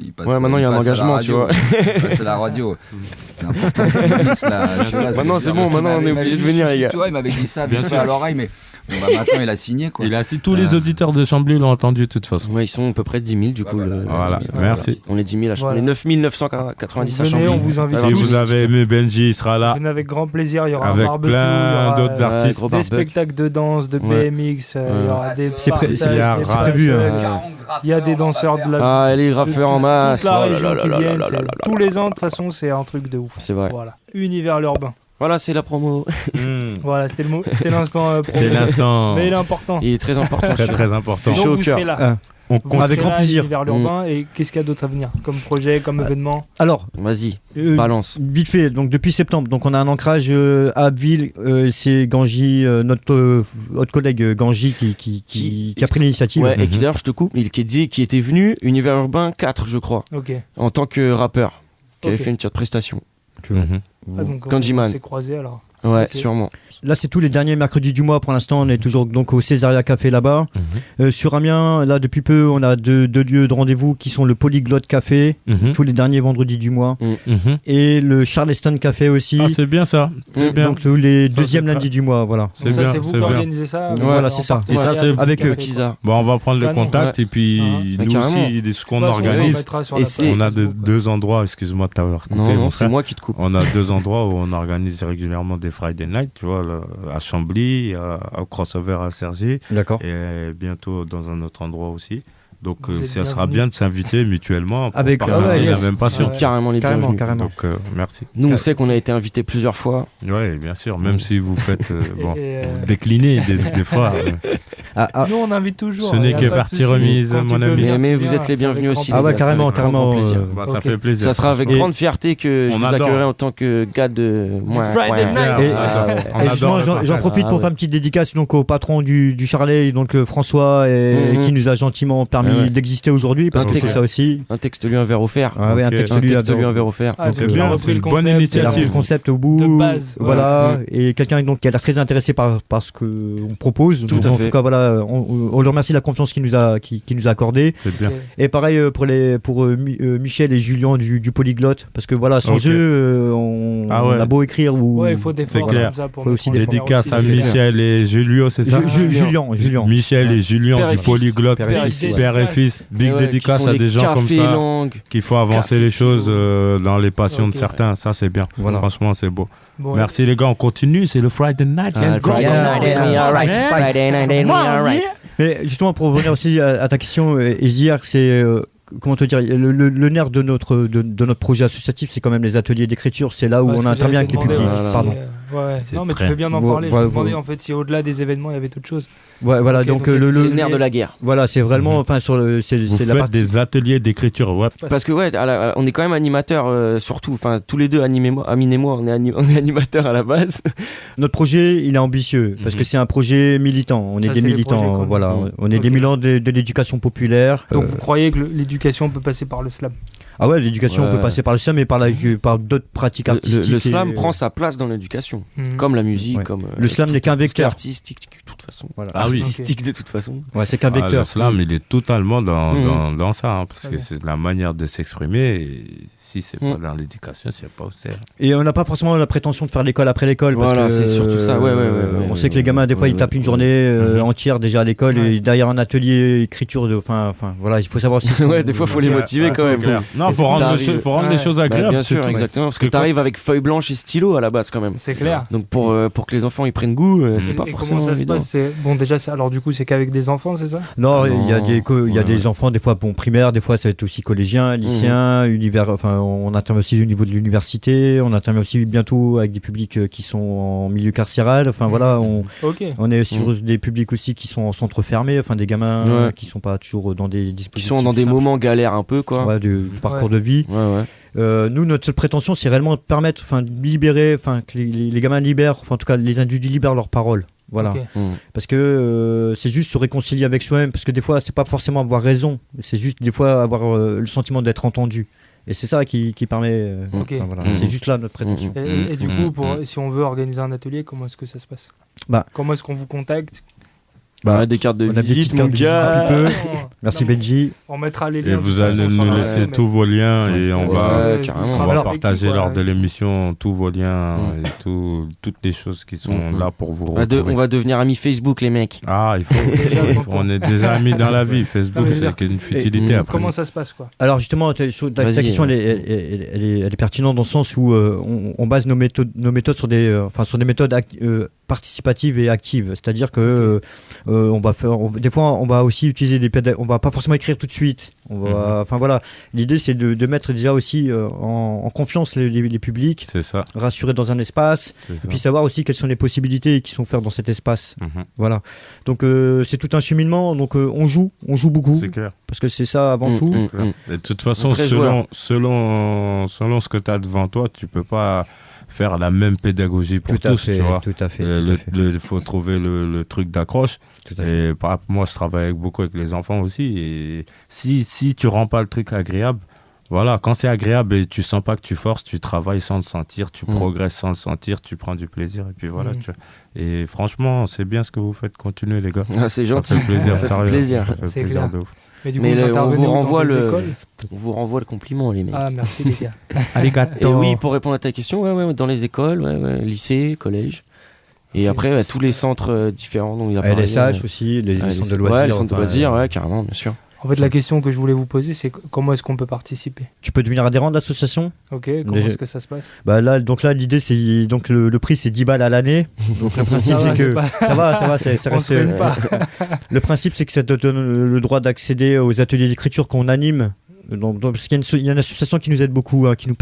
il passe. Ouais, maintenant, il y a un passe à la engagement, radio, tu il passe à la radio. C'est important que tu dises, là. Tu vois, Maintenant, c'est bon, maintenant, on est obligé de venir, les gars. Tu vois, il m'avait dit ça, Bien bien sûr. sûr, à l'oreille, mais bon, bah, maintenant, il a signé, quoi. Il a assis, tous les auditeurs de Chambly l'ont entendu de toute façon. Ouais, ils sont à peu près 10 000 du coup. Voilà, merci. On est 10 000 à Voilà. On est 9 990 à Venez, Chambly. on vous invite. Si vous avez aimé Benji, il sera là Venez avec grand plaisir. Il y aura avec un barbecue, plein il y aura, d'autres artistes. gros des barbecue. spectacles de danse, de Ouais. BMX, il y aura des C'est pré- partages, il y a des c'est prévu, battles, il y a des danseurs de la Ah, les graffeurs en masse. toute la Oh là région là qui là viennent. là c'est- là là Tous là. les ans, de toute façon, c'est un truc de ouf. C'est vrai. Voilà. Univers l'urbain. Voilà, c'est la promo. Hmm. Voilà, c'était le mot. C'était l'instant. C'était promo. l'instant Mais il est important. Il est très important. très très important. chaud Donc au vous cœur. serez là. On Vous Avec serez grand là, plaisir. Univers l'urbain. Et qu'est-ce qu'il y a d'autre à venir comme projet, comme événement? Alors, Vas-y, balance. vite fait, donc depuis septembre, donc on a un ancrage à Abbeville, c'est Ganji, notre collègue Ganji qui a pris l'initiative. Ouais, et qui d'ailleurs, je te coupe, qui était venu Univers Urbain 4, je crois, Ok. en tant que rappeur, qui avait Ok. fait une petite prestation. Mhm. Ah, donc Kanjiman. on s'est croisés alors. Ouais, Ok. sûrement. Là, c'est tous les derniers mercredis du mois. Pour l'instant, on est toujours donc au Césaria Café là-bas. Sur Amiens, là, depuis peu, on a deux lieux de rendez-vous qui sont le Polyglotte Café, Mhm. tous les derniers vendredis du mois, Mhm. et le Charleston Café aussi. Ah, c'est bien ça. C'est bien. Donc tous les Ça, deuxièmes c'est lundis du mois, voilà. C'est Donc ça, bien, c'est vous c'est qui bien. organisez ça. Voilà, en c'est ça. partenariat Et ça, c'est avec avec eux. Kiza. Bon, on va prendre le Canon. contact et puis Ouais, nous carrément. aussi, ce qu'on De toute façon, on organise. mettra sur Et la c'est- page On a Facebook, quoi. deux endroits, excuse-moi de t'avoir coupé, Non, mon non, c'est frère. moi qui te coupe. On a deux endroits où on organise régulièrement des Friday Night, tu vois, à Chambly, au Crossover à Cergy, D'accord. et bientôt dans un autre endroit aussi. Donc Vous êtes ça sera bienvenus. bien de s'inviter mutuellement pour Avec- partager ah ouais, la yes. même passion. Ouais. Carrément les Carrément, bienvenus. carrément. Donc merci. Nous, on sait qu'on a été invités plusieurs fois. Oui, bien sûr, même si vous faites, bon, Et, vous déclinez des fois. Nous, on invite toujours. Ce n'est y a que pas de partie souci. remise, Quand tu mon peux ami. venir, Mais tu vous viens, êtes les c'est bienvenus avec aussi, grand Ah ouais, plaisir. carrément, Avec grand carrément. plaisir. Bah, ça Ok. fait plaisir. Ça sera avec Et- grande fierté que je On vous adore. accueillerai en tant que gars de. Ouais, Friday ouais. night. On Et- adore. ouais. On Et adore justement, le j'en partage. profite Ah pour ouais. faire une petite dédicace donc, au patron du Charlet, donc François, Mhm. qui nous a gentiment permis d'exister aujourd'hui, parce Un que c'est texte. ça aussi. Un texte lui, un verre offert. Ah ouais, un Ok. texte Un lui, texte lui, un verre offert. Ah, C'est donc, il a bien, repris c'est le une bonne concept, Il a initiative. repris le concept au bout. De base, ouais. Voilà. Et quelqu'un donc qui a l'air très intéressé par ce qu'on propose. Tout Donc, à en fait. tout cas, voilà, on le remercie de la confiance qu'il nous a accordée. C'est bien. Et pareil pour Michel et Julien du Polyglotte, parce que voilà, sans Ok. eux, on Ah ouais. a beau écrire ou. Ouais, il faut des C'est forces clair. comme ça pour Faut mettre aussi en des lumière Dédicace aussi. à c'est clair. Michel et Julio, c'est ça Julien. Michel et Julien Père du et fils. Polyglotte, Père et fils, père et ouais. fils. Big Et ouais, dédicace qui font à des des gens comme cafés ça langues. qu'il faut avancer Café les choses philo. dans les passions Ok. de certains. Ça, c'est bien. Voilà. Franchement, c'est beau. Bon, Merci les gars, on continue. C'est le Friday night. Let's go. Friday night, we are right. Friday night, we are right. Mais justement, pour revenir aussi à ta question, Ezir, c'est. Comment te dire, le nerf de notre projet associatif, c'est quand même les ateliers d'écriture. C'est là où ouais, on ce que intervient j'allais avec te les demander, publics. Voilà. Pardon. Ouais. C'est Non, mais tu très- fais bien d'en Vo- parler. Je voilà, me demandais vo- en fait si au-delà des événements, il y avait autre chose. Ouais, voilà, Ok, donc donc le C'est le nerf de la guerre. Voilà, c'est vraiment, enfin sur le, c'est Vous la faites partie. des ateliers d'écriture. Ouais. Parce que ouais, on est quand même animateurs surtout. Enfin, tous les deux, Amine et moi, on est animateurs à la base. Notre projet, il est ambitieux parce que c'est un projet militant. On est Ça, des c'est les militants, projets qu'on- voilà. Mm. On est des Ok. militants de l'éducation populaire. Donc vous croyez que l'éducation peut passer par le slam? Ah ouais, l'éducation Ouais. peut passer par le slam, mais par d'autres pratiques artistiques. Le slam et- prend sa place dans l'éducation, Mhm. comme la musique, Ouais. comme Le slam n'est qu'un tout ce qui est vecteur. artistique de toute façon. Voilà. Ah oui. Artistique de toute façon. Ouais, c'est qu'un Ah, vecteur. le slam, il est totalement dans, Mhm. dans ça, hein, parce Ah que bon. c'est la manière de s'exprimer. Et si c'est pas Mhm. dans l'éducation, c'est pas où c'est. Et on n'a pas forcément la prétention de faire l'école après l'école. Parce Voilà, que, c'est surtout ça. Ouais, on ouais, sait que les gamins, des fois, ouais, ils tapent une ouais. journée entière déjà à l'école Ouais. et derrière un atelier écriture. Enfin, voilà, il faut savoir aussi. Ouais, des fois, faut les motiver quand même. Non, faut rendre, T'arrives- faut rendre les Ouais. choses Bah, agréables. bien c'est sûr, tout. exactement. Parce que Que tu arrives avec feuille blanche et stylo à la base quand même. C'est clair. Donc pour que les enfants ils prennent goût, c'est pas Et forcément comment ça se évident. passe? Bon, déjà, alors du coup, c'est qu'avec des enfants, c'est ça? Non, Ah il y a non. il y a Ouais, des ouais. enfants, des fois bon, primaires, des fois ça va être aussi collégiens, lycéens, univers. Enfin, on intervient aussi au niveau de l'université. On intervient aussi bientôt avec des publics qui sont en milieu carcéral. Enfin voilà, Ok. on est sur des publics aussi qui sont en centre fermé. Enfin des gamins Ouais. qui sont pas toujours dans des Qui dispositifs. sont dans des simples. moments galères un peu quoi. Ouais, du parcours de vie. Ouais, ouais. Nous, notre seule prétention, c'est réellement de permettre, enfin, de libérer, enfin, que les gamins libèrent, enfin, en tout cas, les individus libèrent leurs paroles. Voilà. Ok. Parce que c'est juste se réconcilier avec soi-même. Parce que des fois, c'est pas forcément avoir raison. C'est juste des fois avoir le sentiment d'être entendu. Et c'est ça qui permet. Ok. Enfin, voilà. Mhm. C'est juste là notre prétention. Et du coup, si on veut organiser un atelier, comment est-ce que ça se passe? Bah. Comment est-ce qu'on vous contacte? Bah, des cartes de on a des visite, petites mon cartes de visite gars. un peu. Non, Merci non, Benji. On mettra les liens. Et de vous toute allez façon sur nous la laisser web, tous vos liens et on va, Ouais, carrément. on va Alors, partager avec lors qui, de quoi, l'émission tous vos liens et toutes les choses qui sont là pour vous retrouver. On va devenir amis Facebook les mecs. Ah, il faut. On est déjà amis dans la vie. Facebook, Non, mais c'est qu'une futilité Et- après. Comment ça se passe, quoi? Alors justement, ta Vas-y, question, elle est pertinente dans le sens où on base nos méthodes sur des méthodes participatives et actives. C'est-à-dire que on va faire, des fois, on va aussi utiliser on va pas forcément écrire tout de suite. Enfin voilà, l'idée c'est de mettre déjà aussi en confiance les publics, C'est ça. rassurer dans un espace, C'est et ça. puis savoir aussi quelles sont les possibilités qui sont offertes dans cet espace. Mhm. Voilà. Donc c'est tout un cheminement. Donc on joue beaucoup C'est clair. parce que c'est ça avant tout. Et de toute façon, Très joueur. selon ce que tu as devant toi, tu peux pas faire la même pédagogie pour Tout à tous, fait, tu vois. tout à fait. Il faut trouver le truc d'accroche. Tout à fait. Et par exemple, moi, je travaille beaucoup avec les enfants aussi. Et si tu rends pas le truc agréable, voilà, quand c'est agréable et tu sens pas que tu forces, tu travailles sans le sentir, tu progresses sans le sentir, tu prends du plaisir. Et puis voilà, tu vois. Et franchement, c'est bien ce que vous faites. Continuez, les gars. Ah, c'est Ça gentil. fait plaisir, Ça fait sérieux. plaisir. Ça fait C'est plaisir clair. de ouf. Mais du coup, Mais vous on intervenez vous dans renvoie des le écoles? on vous renvoie le compliment les mecs. Ah, merci les gars. Arigato. Et oui, pour répondre à ta question, ouais, dans les écoles, lycée, collège. Et après, tous les centres différents dont il y a parlé. LSH aussi, les centres de loisirs. Ouais, les centres de enfin, loisirs, ouais, carrément, bien sûr. En fait, la question que je voulais vous poser, c'est comment est-ce qu'on peut participer? Tu peux devenir adhérent de l'association. Ok, comment Déjà- est-ce que ça se passe? Donc là, l'idée, c'est donc le prix, c'est 10 balles à l'année. Donc le principe, Ça va, c'est que c'est pas- ça va, ça On reste. se plaint pas. Le principe, c'est que ça te donne le droit d'accéder aux ateliers d'écriture qu'on anime Parce qu'il y a une association qui nous aide beaucoup, qui nous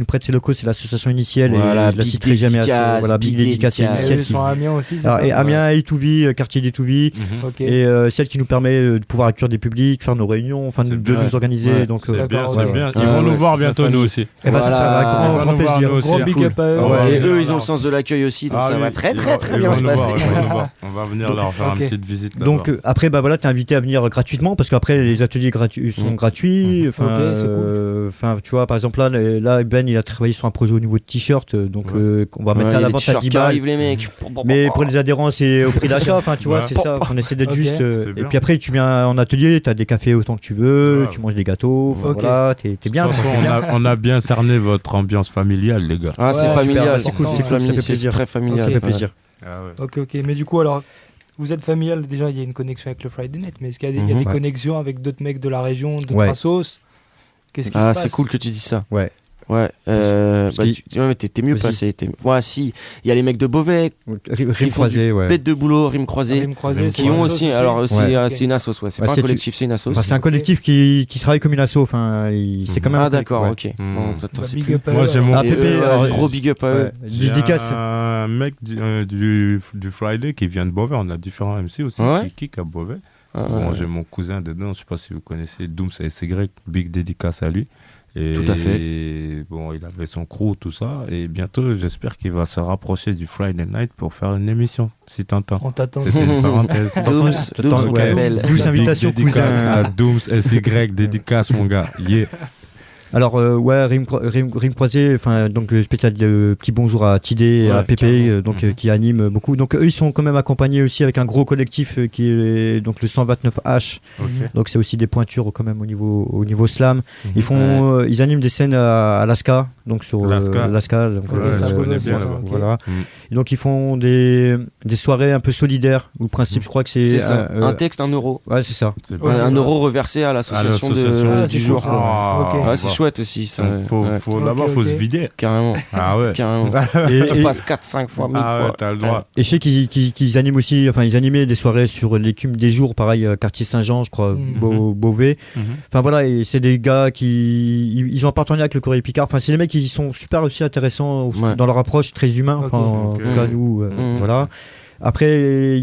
prête ses locaux, c'est l'association initiale. Voilà, et je la Big citerai jamais assez. Dédicace, Voilà, Big Big Dédicace Dédicace. initiale. Ils sont à Amiens aussi, c'est Alors, ça? et Amiens, Itouvie, quartier d'Itouvie. Ok. Et celle qui nous permet de pouvoir accueillir des publics, faire nos réunions, enfin C'est de bien. nous organiser. Ouais. Donc, C'est bien, D'accord, c'est ouais. bien. Ils Ah, vont nous ouais, voir c'est bientôt, sa nous famille. aussi. et bah, ça, ça va, Voilà. grand, Ils vont grand nous voir, plaisir. nous aussi. Gros c'est big cool. up à eux. Ah ouais. ouais. Et eux, ils ont non. le sens de l'accueil aussi, donc Ah ça oui, va très ils très vont- très ils bien vont se nous voir, passer. ils vont nous voir. On va venir leur faire Ok. une petite visite là-bas. Donc après bah voilà, t'es invité à venir gratuitement parce qu'après les ateliers sont gratuits. Enfin, Ok, c'est cool. enfin, tu vois par exemple là Ben il a travaillé sur un projet au niveau de t-shirt, donc on va mettre ça à la vente à 10 qui balles. arrivent, les mecs. Mais pour les adhérents c'est au prix d'achat. Enfin tu vois Ouais. c'est ça. On essaie d'être Ok. juste. C'est Et bien. puis après tu viens en atelier, t'as des cafés autant que tu veux, Ouais. tu manges des gâteaux. Enfin, Ok. voilà, t'es bien. De toute façon, on a bien cerné votre ambiance familiale, les gars. Ah, c'est Ouais, familial, super, c'est c'est cool, cool, c'est cool, ça fait c'est plaisir. très familial. Ça Ok. fait plaisir. Ok. Mais du coup, alors, vous êtes familial, déjà, il y a une connexion avec le Friday Night, mais est-ce qu'il y a des, il y a des Ouais. connexions avec d'autres mecs de la région, d'autres Ouais. assos? Qu'est-ce qui se Ah, passe? c'est cool que tu dis ça. Ouais. Ouais, Parce bah, qu'il- ouais, mais t'es mieux Vas-y. placé. Ouais, si. Il y a les mecs de Beauvais, Rime font croisé, ouais. bête de boulot, rime croisé, Rime croisé, Rime c'est qui une ont assos aussi. Alors, Ouais. c'est une asso, ouais. C'est Ouais, pas un c'est- collectif, c'est une asso. Enfin, c'est un collectif qui travaille comme une asso. Enfin, c'est quand même. Ah, d'accord, ouais. ok. Mm. Bon, toi, Bah, c'est big plus. up à Moi, eux, j'ai alors. mon- Ah, Pépé, Et eux, alors, gros big up à eux. Ouais. J'ai Dédicace. un mec du Friday qui vient de Beauvais. On a différents MC aussi Ouais. qui kick à Beauvais. Ah, Bon, ouais. j'ai mon cousin dedans, je sais pas si vous connaissez Dooms SY, big dédicace à lui. Et Tout à fait. bon, il avait son crew, tout ça. Et bientôt, j'espère qu'il va se rapprocher du Friday Night pour faire une émission, si t'entends. On t'attend. C'était une parenthèse. Dooms, T'entends, on ouais. t'appelle. Douce invitation, Big dédicace cousin. à Dooms SY, dédicace, mon gars. Yeah. Alors ouais, rime croisé, enfin donc spécial petit bonjour à Tidé et Ouais, à Pépé, carrément. qui animent beaucoup. Donc eux ils sont quand même accompagnés aussi avec un gros collectif qui est donc le 129H. Ok. Donc c'est aussi des pointures quand même au niveau slam. Mhm. Ils font ils animent des scènes à Alaska, donc sur Alaska. Alaska. Donc, Ouais, ça, je connais bien ça, là-bas. ok. voilà. Mhm. Et donc ils font des soirées un peu solidaires où le principe je crois que C'est ça. Un texte, 1 euro. ouais c'est ça. C'est Ouais, bien. Un euro reversé à l'association Ah, du c'est jour. cool, ça. quoi. Ok. Ouais, c'est chouette aussi, ça. Faut, Ouais. faut, Ok, d'abord, faut ok. se vider. Carrément, Ah ouais. carrément. Et, Tu et- passes 4-5 fois, 1000 Ah ouais, fois. t'as le droit. Et je sais qu'ils animent aussi, enfin ils animaient des soirées sur l'écume des jours, pareil, quartier Saint-Jean, je crois, Mhm. Beauvais. Mhm. Enfin voilà, et c'est des gars ils ont un partenariat avec le Courrier Picard. Enfin c'est des mecs qui sont super aussi intéressants Ouais. dans leur approche, très humains. Enfin, Ok. en Ok. tout cas nous, Mhm. voilà. Après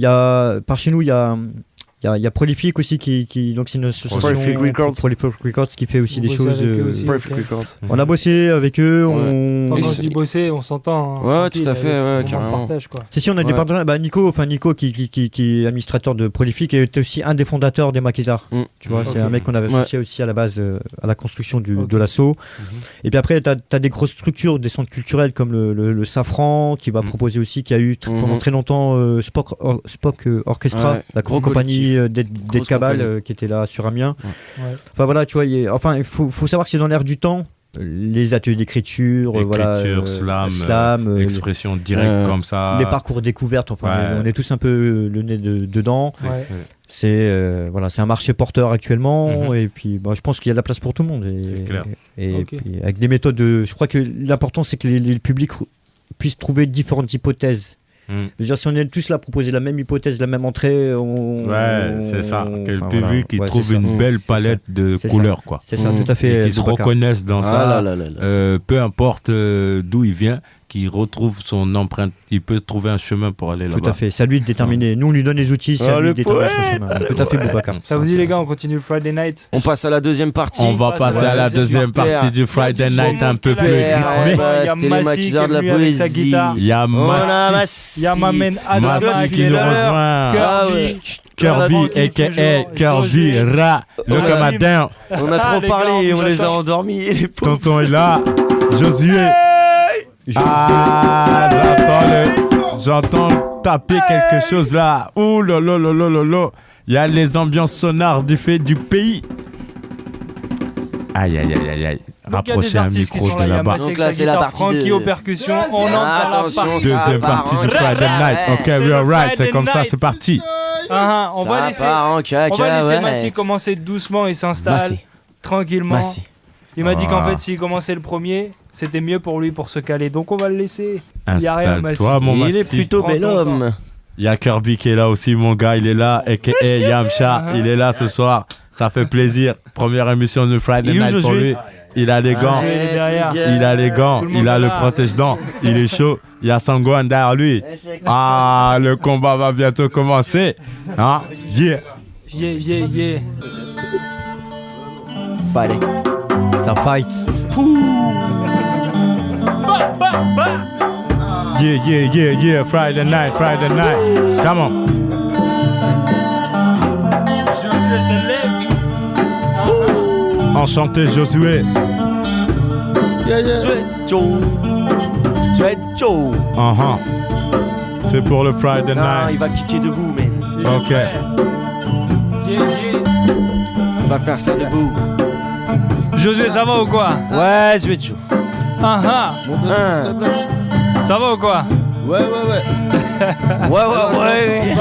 par chez nous il y a Prolific aussi qui donc c'est une association Prolific Records. Prolific Records qui fait aussi Vous des bossez choses. avec eux aussi. Perfect Ok. Records. On a bossé avec eux. Ouais. Quand Et je c'est- dis bosser, on s'entend. hein, Ouais, tranquille, tout à fait, avec ouais, le moment de carrément. partage, quoi. Si on a des Ouais. partenaires, bah Nico qui est administrateur de Prolific et était aussi un des fondateurs des Maquisards. Mm. Tu vois, c'est Ok. un mec qu'on avait associé aussi à la base à la construction Ok. de l'assaut. Et puis après, tu as des grosses structures, des centres culturels comme le Safran qui va proposer aussi, qui a eu pendant très longtemps Spock Orchestra, Ouais, la gros compagnie collectif. d'Ed Grosse Cabal compagnie. qui était là sur Amiens. Ouais. Enfin voilà, tu vois, il faut savoir que c'est dans l'air du temps. Les ateliers d'écriture, voilà, Écriture, slam, expression directe comme ça. les parcours découvertes, enfin Ouais. on est tous un peu le nez dedans. C'est- Ouais. c'est- C'est un marché porteur actuellement Mhm. et puis je pense qu'il y a de la place pour tout le monde. C'est clair. Et Ok. puis, avec des méthodes, je crois que l'important c'est que les publics puissent trouver différentes hypothèses. Mm. Déjà, si on est tous là à proposer la même hypothèse, la même entrée, Ouais, c'est ça. Que le enfin, public voilà. Ouais, trouve c'est ça. une belle C'est ça. palette de C'est couleurs, quoi. C'est ça, Mm. tout à fait. Et qu'ils se Boubacar. reconnaissent dans Ah ça. là là là là. Peu importe d'où il vient, qu'il retrouve son empreinte, il peut trouver un chemin pour aller Tout là-bas. à fait, c'est à lui de déterminer. Nous, on lui donne les outils, c'est Ah, à lui le de déterminer son chemin. Tout à fait, Boubacar. Ça vous dit, les gars, on continue le Friday Night? On passe à la deuxième partie. On va passer à la deuxième Super. partie du Friday Night un peu plus Super. rythmé. Bah, Il y a c'était les Massi maquisards de la qui est venu avec sa poésie. guitare. Il y a On a Massi, Massi. Il y a ma main Adama Massi qui qui est nous là. rejoint. Ah ouais. Kirby, a.k.a. Kirby Ra, le Ouais. commandant. On a Ah, trop les parlé, gars, on on les a attend. endormis. Les pauvres. Tonton est là. Josué. Ah, j'entends taper quelque chose là. Ouh là là là là là là. Il y a les ambiances sonores du fait du pays. Aïe aïe aïe aïe aïe. Donc, il y a Rapprochez des un artistes qui micro sont de là, il y a là-bas. Massi Donc avec là, sa c'est la guitare, partie Francky de- aux percussions. On entre dans la Attention, partie. Deuxième Ça partie part du en Friday Night. Ok, C'est we're le right. C'est Friday comme ça, Night. c'est parti. On va laisser Massi Massi. commencer doucement, il s'installe Massi. tranquillement. Massi. Il m'a dit qu'en Ah. fait, s'il commençait le premier, c'était mieux pour lui pour se caler. Donc on va le laisser. Il y a rien, Installe-toi, Massi. mon Il est Massi. plutôt Prends bel ton homme. Il y a Kirby qui est là aussi, mon gars. Il est là. A.k.a. Yamcha. Il est là ce soir. Ça fait plaisir. première émission de Friday Et où Night pour Josué lui. Il a les gants. Josué, il est derrière. Il a les gants, Tout le monde il a est le là. protège-dents, il est chaud, il y a Sangohan derrière lui. Ah, le combat va bientôt commencer. Ah, yeah. Yeah. Fallait. Ça fight. Yeah, Friday night. Come on. Josué se lève. Enchanté, Josué. Sweat Joe. C'est pour le Friday Non, night. il va kicker debout, man. Ok. Yeah. Il va faire ça debout. Josué, ça va ou quoi? Ouais, Sweat Joe. Ah ça va ou quoi? Ouais.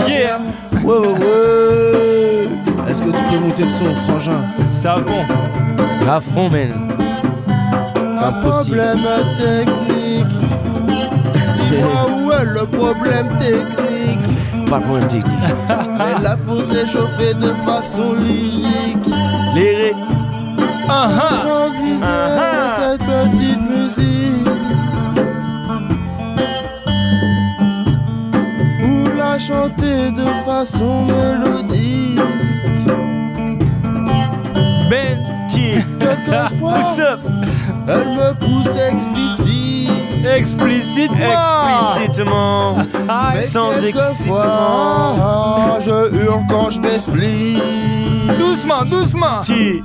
Yeah. Ouais. Est-ce que tu peux monter le son, frangin? C'est à fond. C'est à fond, man. C'est impossible. Problème technique. Dis-moi où est le problème technique? Pas de problème technique. Elle est là pour s'échauffer de façon lyrique. Les Envisager cette petite musique. Ou la chanter de façon mélodique. Quelquefois, What's up? elle me pousse explicite. Explicitement. Mais Sans quelquefois, je hurle quand je m'explique. Doucement. Ti.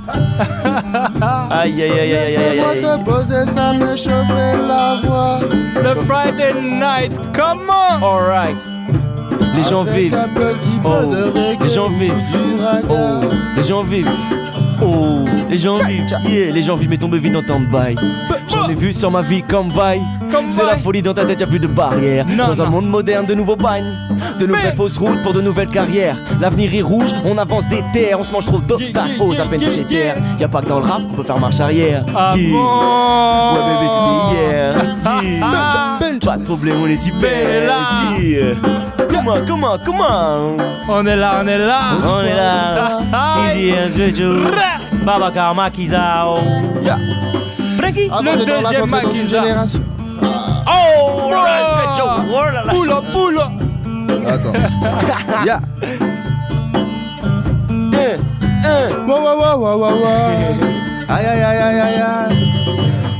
Aïe. Laissez-moi te poser, ça me chauffait la voix. Le Friday night, comment? Alright. Les gens Avec vivent. un petit peu Oh. de reggae Les gens vivent. ou du raga. Les gens vivent. Les gens vivent. Yeah, les gens vivent, mais tombent vite dans tant de bail. J'en ai vu sur ma vie comme vaille. C'est la folie dans ta tête, y'a plus de barrières. Dans un monde moderne, de nouveaux bagnes. De nouvelles fausses routes pour de nouvelles carrières. L'avenir est rouge, on avance des terres. On se mange trop d'obstacles, ose à peine toucher terre. Y'a pas que dans le rap qu'on peut faire marche arrière. Ah Yeah. bon? Ouais bébé c'était hier. Yeah. Pas de problème, on est super. Yeah. Comment On est là. On est là. Easy and Jojo. Baba Karma Kizao. Yeah. Frankie. Avancer dans la deuxième chanteuse dans une Maquisa. génération. Oh là, Joe. Oh là là. Poula. Attends. Yeah. Wow. Aïe.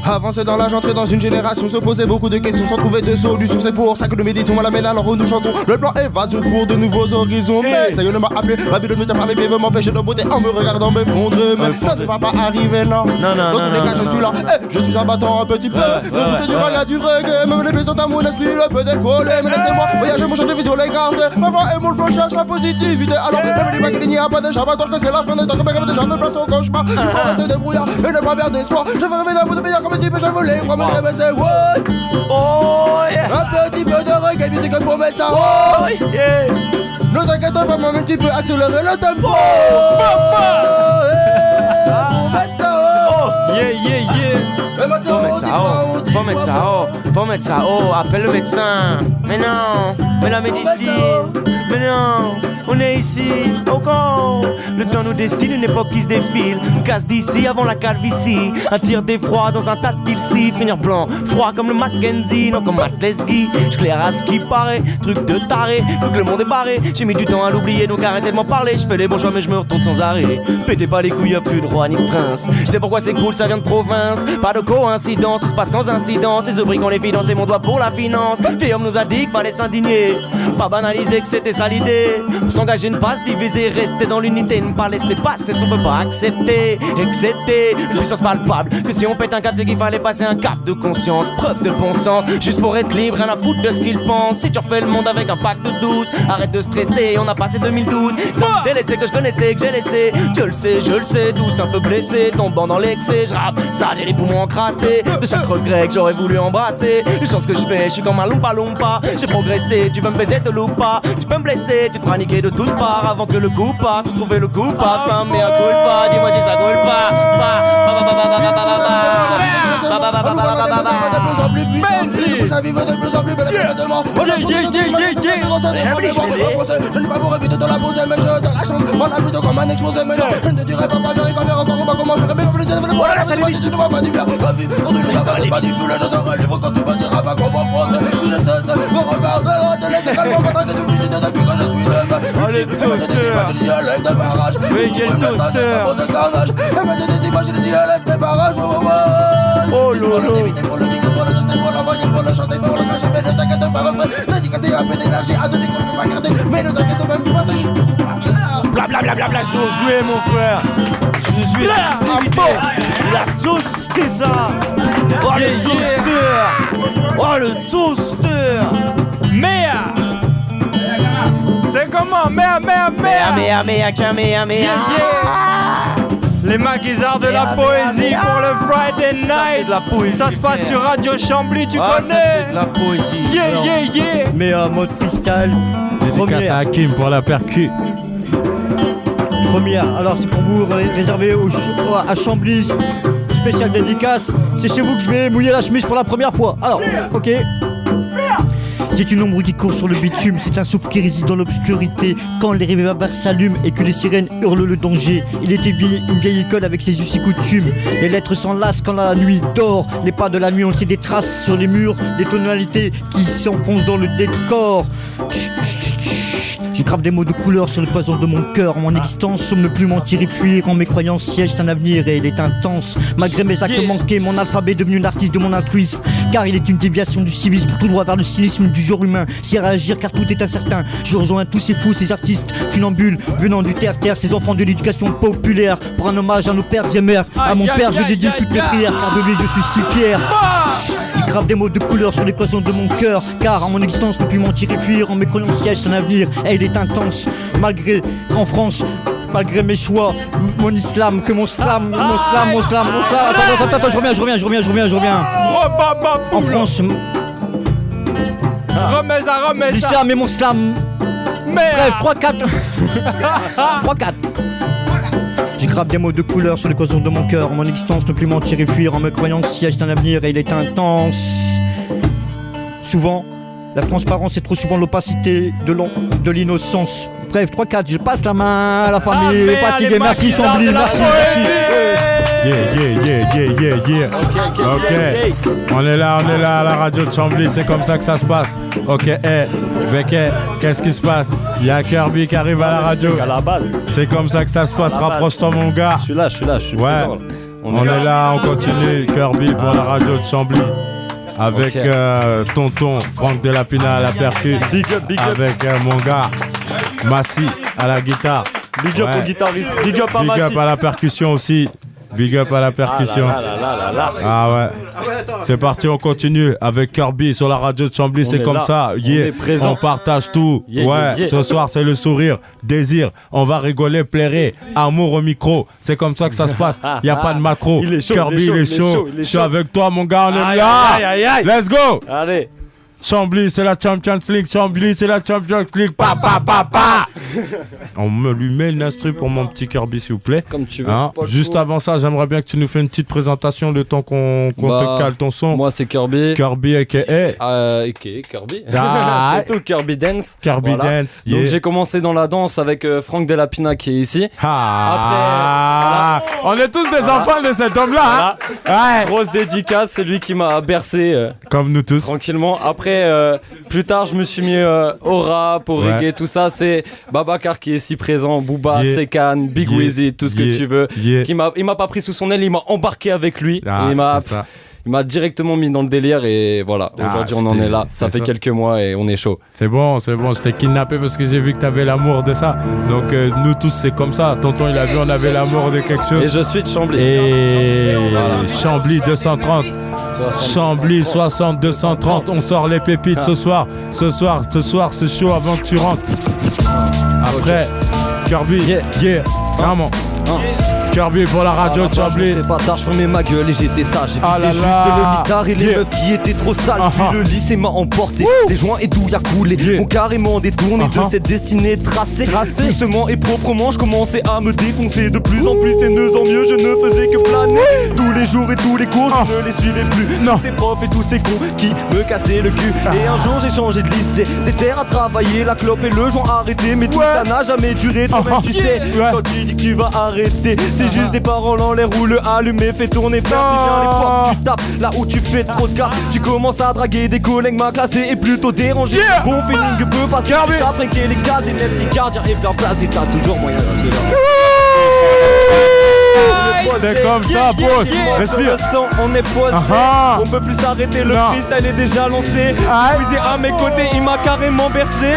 Avancer dans l'âge, entrer dans une génération, se poser beaucoup de questions sans trouver de solution. C'est pour ça que nous méditons à la mène, alors nous chantons le plan évasion pour de nouveaux horizons. Mais ça y est, ne m'a appelé, Babylone me tient par les pieds, veut m'empêcher de beauté en me regardant m'effondrer. Mais ça ne va pas arriver, non. Dans tous les cas, je suis là, je suis un battant un petit peu. Écoutez du raga, du reggae, même les baisons à mon esprit, le peut décoller. Mais laissez-moi voyager mon champ de vision, les garder. Ma voix et mon flow cherche la positivité. Alors, ne me dis pas qu'il n'y a pas d'échappatoire, que c'est la fin des temps, que mes rêves déjà me placent au cauchemar. Il faut rester débrouillard et ne pas perdre d'espoir. Je veux rêver d'un bout de meilleur comme un type, je voulais croire, mais c'est ouais. Oh yeah. Un petit peu de reggae, musique pour mettre ça haut. Yeah. Ne t'inquiète pas, moi même tu peux accélérer le tempo. Pour mettre ça haut. Yeah. Et maintenant, Faut mettre ça haut, appelle le médecin. Mais non, mais la médecine. Mais non, on est ici, au camp. Le temps nous destine, une époque qui se défile. Casse d'ici avant la calvitie. Un tir d'effroi dans un tas de piles-ci. Finir blanc, froid comme le Mackenzie. Non, comme Matt Lesguy. J'claire à ce qui paraît, truc de taré. Vu que le monde est barré, j'ai mis du temps à l'oublier. Donc arrêtez de m'en parler. Je fais les bons choix, mais je me retourne sans arrêt. Pétez pas les couilles, y'a plus de roi ni de prince. Je sais pourquoi c'est cool, ça vient de province. Pas de coïncidence, tout se passe sans incidence. Ces brigands les filles, c'est mon doigt pour la finance. Fillon nous a dit qu'il fallait s'indigner. Pas banaliser que c'était ça l'idée. Pour s'engager, ne pas se diviser, rester dans l'unité, ne pas laisser passer ce qu'on peut pas accepter. Excéder une puissance palpable. Que si on pète un cap, c'est qu'il fallait passer un cap de conscience. Preuve de bon sens, juste pour être libre, rien à foutre de ce qu'ils pensent. Si tu refais le monde avec un pack de 12, arrête de stresser, on a passé 2012. Ça me délaissé que je connaissais, que j'ai laissé. Tu le sais, je le sais, douce, un peu blessé, tombant dans l'excès. Je rappe, ça j'ai les poumons encrassés. De chaque regret que j'aurais voulu embrasser. Les choses que je fais, je suis comme un lumpa lumpa. J'ai progressé, tu veux me baiser, te loupe pas. Tu peux me blesser, tu te feras niquer de toutes parts. Avant que le coup part, pour trouver le coupable. Enfin, mais un culpa, dis-moi si ça coule pas. De plus en plus puissant, ça vive de plus en plus belle. On a trop de je ne vais pas vous répéter dans la pose, mais je donne la chance. On a plutôt comme un exposé, mais non, je ne te dirai pas quoi faire, encore, la salut, tu ne vois pas du verre. La vie, quand tu ne t'avances pas du tout, je serai libre quand tu me diras pas comment penser. Tu ne cesses, me regarde, alors te laisse également pas que tu le décides depuis que je suis né. Oh, le toaster. Mais quel toaster. Et maintenant des images, les yeux lèvent des barrages. Oh lolo. Pour le geeker, pour le toaster, pour l'envoyer, pour le chanter, pour le cacher. Mais ne t'inquiète pas, refrain. Dédicacer un peu d'énergie à donner qu'on ne peut pas garder. Mais ne t'inquiète même pas, c'est juste pour Blablabla, Josué mon frère. Josué la toaster ça. Oh le toaster. Oh le toaster. Mea. C'est comment? Mea. Les maquisards de la poésie pour le Friday Night. Ça se passe sur Radio Chambly, tu connais? C'est de la poésie. Yeah. Mais en mode freestyle. Dédicace à Hakim pour la percu. Première, alors c'est pour vous réserver à Chambly, spécial dédicace. C'est chez vous que je vais mouiller la chemise pour la première fois. Alors, ok. C'est une ombre qui court sur le bitume, c'est un souffle qui résiste dans l'obscurité. Quand les réverbères s'allument et que les sirènes hurlent le danger. Il était une vieille école avec ses us et coutumes. Les lettres s'enlacent quand la nuit dort. Les pas de la nuit, on sait des traces sur les murs, des tonalités qui s'enfoncent dans le décor. Je grave des mots de couleur sur le poison de mon cœur. Mon existence semble ne plus mentir et fuir. En mes croyances siège un avenir et il est intense. Malgré mes actes manqués, mon alphabet est devenu l'artiste de mon altruisme. Car il est une déviation du civisme, tout droit vers le cynisme du genre humain. Si à réagir car tout est incertain. Je rejoins tous ces fous, ces artistes funambules venant du terre-terre, ces enfants de l'éducation populaire. Pour un hommage à nos pères et mères. À mon père je dédie toutes mes prières, car de lui je suis si fier. Je grave des mots de couleur sur les poisons de mon cœur. Car en mon existence ne plus mentir et fuir. En mes croyances siège un avenir et il est intense. Malgré qu'en France, malgré mes choix, mon islam, que mon slam. Attends, je reviens. En France, remets ça. l'islam et mon slam. Bref, 3-4. Je grave des mots de couleur sur les poisons de mon cœur. En mon existence ne plus mentir et fuir. En me croyant que siège un avenir et il est intense. Souvent, la transparence est trop souvent l'opacité de l'innocence. Bref, 3-4, je passe la main à la famille. Fatigué, merci Chambly, merci. Yeah. Ok. On est là à la radio de Chambly, c'est comme ça que ça se passe. Ok, Becky, qu'est-ce qui se passe? Il y a Kirby qui arrive à la radio. À la base. C'est comme ça que ça se passe, rapproche-toi mon gars. Je suis là, je suis ouais. présent. On est là, on continue. Kirby pour la radio de Chambly. Avec tonton Franck Delapina à la percu. Big up. Avec mon gars Massi à la guitare. Big up au guitariste. Big up à Massi. Big up à la percussion aussi. Big up à la percussion. Ah ouais. C'est parti, on continue avec Kirby sur la radio de Chambly. C'est comme ça. On partage tout. Ce soir c'est le sourire, désir. On va rigoler, plairer. Amour au micro. C'est comme ça que ça se passe. Y a pas de macro. Kirby il est chaud. Je suis avec toi mon gars. On est là. Let's go. Allez. Chambly, c'est la Champions League. Pa. On me lui met une instru pour mon petit Kirby, s'il vous plaît. Comme tu veux. Juste avant ça, j'aimerais bien que tu nous fasses une petite présentation le temps qu'on te cale ton son. Moi, c'est Kirby. Kirby, a.k.a. Kirby. C'est tout, Kirby Dance. Dance. Donc, j'ai commencé dans la danse avec Franck Delapina qui est ici. Après, on est tous des enfants de cet homme-là. Grosse dédicace, c'est lui qui m'a bercé. Comme nous tous. Tranquillement. Après, plus tard, je me suis mis au rap, au reggae, tout ça. C'est Babacar qui est ici présent, Booba, Sekan, Big Wizzy, tout ce que tu veux. Il m'a pas pris sous son aile, il m'a embarqué avec lui. Il m'a directement mis dans le délire et voilà. Aujourd'hui, on en est là. Ça fait quelques mois et on est chaud. C'est bon. Je t'ai kidnappé parce que j'ai vu que t'avais l'amour de ça. Donc, nous tous, c'est comme ça. Tonton, il a vu, on avait l'amour de quelque chose. Et je suis de Chambly. Et Chambly 230. Chambly 60 230. On sort les pépites ce soir. Ce soir, c'est chaud avant que tu rentres. Après, Kirby, vraiment. Kirby pour la radio de Chambly. Je fais pas tard, je fermais ma gueule et j'étais sage. J'ai juste le mitard et les meufs qui étaient trop sales. Puis le lycée m'a emporté, les joints et douilles à couler. Mon carrément détourné de cette destinée tracée. Doucement et proprement, je commençais à me défoncer. De plus en plus haineuse en mieux, je ne faisais que planer. Tous les jours et tous les cours, je ne les suivais plus. Tous ces profs et tous ces cons qui me cassaient le cul. Et un jour j'ai changé de lycée, des terres à travailler, la clope et le joint arrêté. Mais tout ça n'a jamais duré, toi-même tu sais. Quand tu dis que tu vas arrêter, c'est C'est juste des paroles en l'air où le allumé fait tourner. Faire du bien les portes, tu tapes là où tu fais trop de cas. Tu commences à draguer des collègues, ma classe est plutôt dérangé. Bon feeling peut passer, tu t'as trinqué les cases. Et même si gardien est bien placé, t'as toujours moyen d'agir. C'est comme ça, boss. Respire. On est posé. On peut plus s'arrêter, le freestyle est déjà lancé. Puisé à mes côtés, il m'a carrément bercé.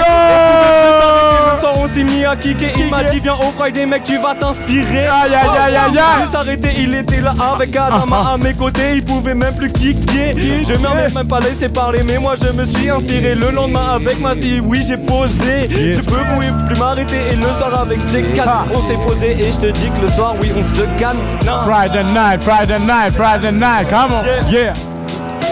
Le soir on s'est mis à kicker. Il m'a dit viens au Friday mec, tu vas t'inspirer. Aïe aïe aïe aïe aïe. Plus s'arrêter, il était là avec Adama à mes côtés. Il pouvait même plus kicker. Je m'en même pas laissé parler, mais moi je me suis inspiré. Le lendemain avec Massi, oui j'ai posé. Je peux plus m'arrêter. Et le soir avec ses cannes, on s'est posé. Et je te dis que le soir, oui on se calme. Friday night, come on, yeah.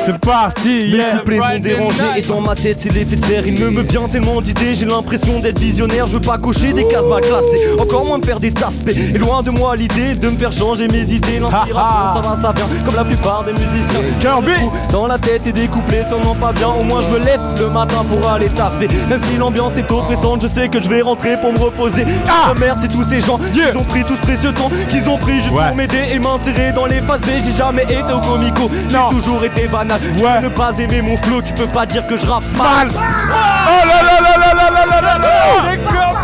C'est parti, yeah. Mes couplets sont dérangés et dans ma tête c'est l'effet de serre. Il me vient tellement d'idées, j'ai l'impression d'être visionnaire. Je veux pas cocher des cases mal classées, encore moins me faire des taspes. Et loin de moi l'idée de me faire changer mes idées. L'inspiration ça vient comme la plupart des musiciens. Dans la tête et des couplets sonnant pas bien. Au moins je me lève le matin pour aller taffer. Même si l'ambiance est oppressante, je sais que je vais rentrer pour me reposer. Je remercie tous ces gens qui ont pris tout ce précieux temps, qu'ils ont pris juste pour m'aider et m'insérer dans les phases B. J'ai jamais été au comico, j'ai toujours été banal. Tu peux ne pas aimer mon flow, tu peux pas dire que je rappe mal. Oh là là là là là là là là là. C'est comme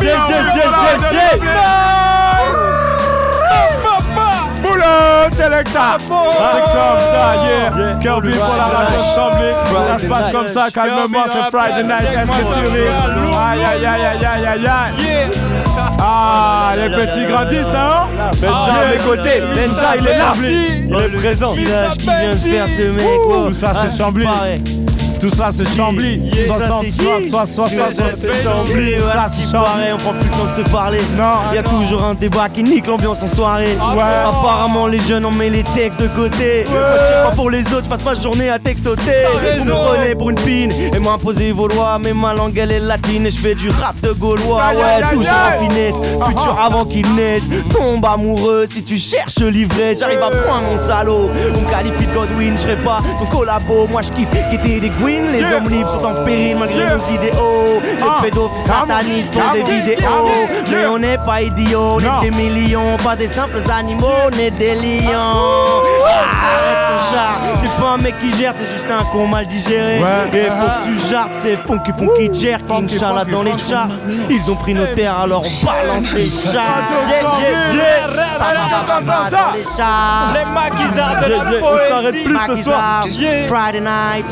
Selecta. C'est comme ça, yeah. Kirby pour la radio Chambly. Ça se passe comme ça, calmement, c'est Friday night. Est-ce que tu ris? Aïe aïe aïe aïe aïe aïe aïe. Ah, les petits grandissent, hein? Benja à mes côtés, Benja il est là. Il est présent. Village qui vient de faire ce mec. Tout ça c'est Chambly. Tout ça c'est Chambly. 60, 60, c'est Chambly. Ça c'est Chambly. On prend plus le temps de se parler. Non. Y'a toujours un débat qui nique l'ambiance en soirée. Apparemment les jeunes on met les textes de côté. Moi je sais pas pour les autres, je passe ma journée à textoter. Vous me prenez pour une pine et m'imposez vos lois. Mais ma langue elle est latine et je fais du rap de gaulois. Ouais, toujours en finesse, futur avant qu'il naisse. Tombe amoureux si tu cherches l'ivresse. J'arrive à point mon salaud. On me qualifie de Godwin, je serai pas ton collabo. Moi je kiffe quitter des Gwyn. Les hommes libres sont en péril malgré nos idéaux. Les pédophiles satanistes font des vidéos. Mais on n'est pas idiots, on est des millions. Pas des simples animaux, on est des lions. Arrête ton char, t'es pas un mec qui gère, t'es juste un con mal digéré. Et faut que tu jartes, c'est funky jerk. Inch'Allah dans les charts. Ils ont pris nos terres alors on balance les chars. Les maquisards de la poésie. On s'arrête plus ce soir. Friday night.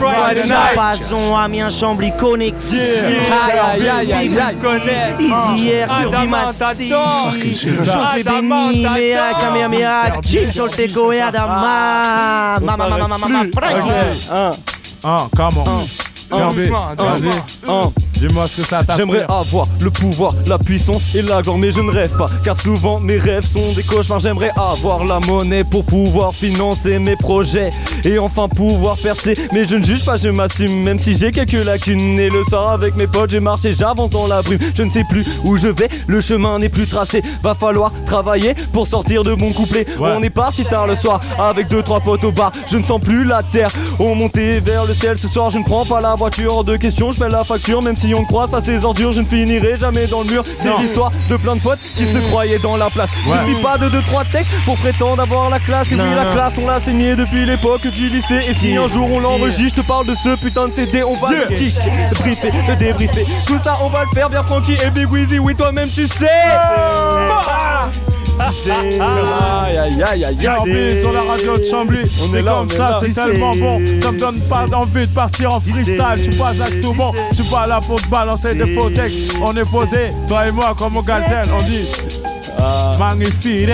Passons à Amiens Chambly Connex. Easy Air, Kirby Massi. Chose béni, Méa, Kamehameha, Jim Soltego et Adama. Mama, come on. Kirby, vas-y. Dis-moi ce que ça t'inspire. J'aimerais avoir le pouvoir, la puissance et la gloire, mais je ne rêve pas, car souvent mes rêves sont des cauchemars. J'aimerais avoir la monnaie pour pouvoir financer mes projets et enfin pouvoir percer. Mais je ne juge pas, je m'assume, même si j'ai quelques lacunes. Et le soir avec mes potes, j'ai marché, j'avance dans la brume. Je ne sais plus où je vais, le chemin n'est plus tracé. Va falloir travailler pour sortir de mon couplet. On est parti tard le soir avec 2-3 potes au bar. Je ne sens plus la terre, on montait vers le ciel. Ce soir je ne prends pas la voiture, de question, je fais la facture. Même si on croise pas ces ordures, je ne finirai jamais dans le mur. C'est l'histoire de plein de potes qui se croyaient dans la place. Suffit pas de 2-3 textes pour prétendre avoir la classe. Et oui, la classe on l'a saignée depuis l'époque du lycée. Et si un jour on l'enregistre, je te parle de ce putain de CD. On va le kick, te briefer, te débriefer. Tout ça on va le faire bien Frankie et Big Weezy. Oui toi-même tu sais. Aïe aïe aïe aïe. Kirby sur la radio de Chambly. C'est comme ça, c'est tellement bon. Ça me donne pas envie de partir en freestyle. Je suis pas exactement, je suis pas là pour te balancer des faux textes. On est posé, toi et moi comme au Galsen. On dit magnifique,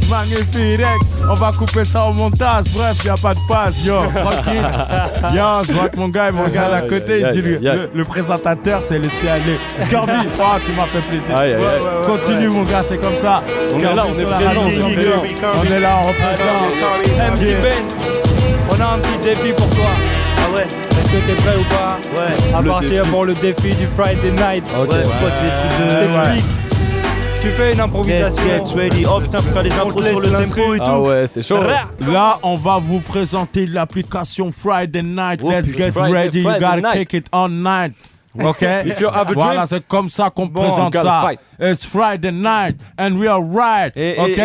magnifique. On va couper ça au montage. Bref, y'a pas de passe. Yo, tranquille. Yo, je vois que mon gars à côté. Il dit le présentateur s'est laissé aller. Kirby, tu m'as fait plaisir. Continue mon gars, c'est comme ça. On est là, on est présent. On est là, on représente. MC Ben, on a un petit défi pour toi. Ah ouais. Est-ce que t'es prêt ou pas? Ouais. À partir pour le défi du Friday Night. Ouais, c'est quoi, c'est les trucs de... Tu fais une improvisation. Get ready. Oh putain, faut faire des intros sur le tempo et tout. Ah ouais, c'est chaud. Là, on va vous présenter l'application Friday Night. Let's get ready. You gotta kick it all night. Ok? Voilà, c'est comme ça qu'on présente ça. It's Friday night and we are right. Ok?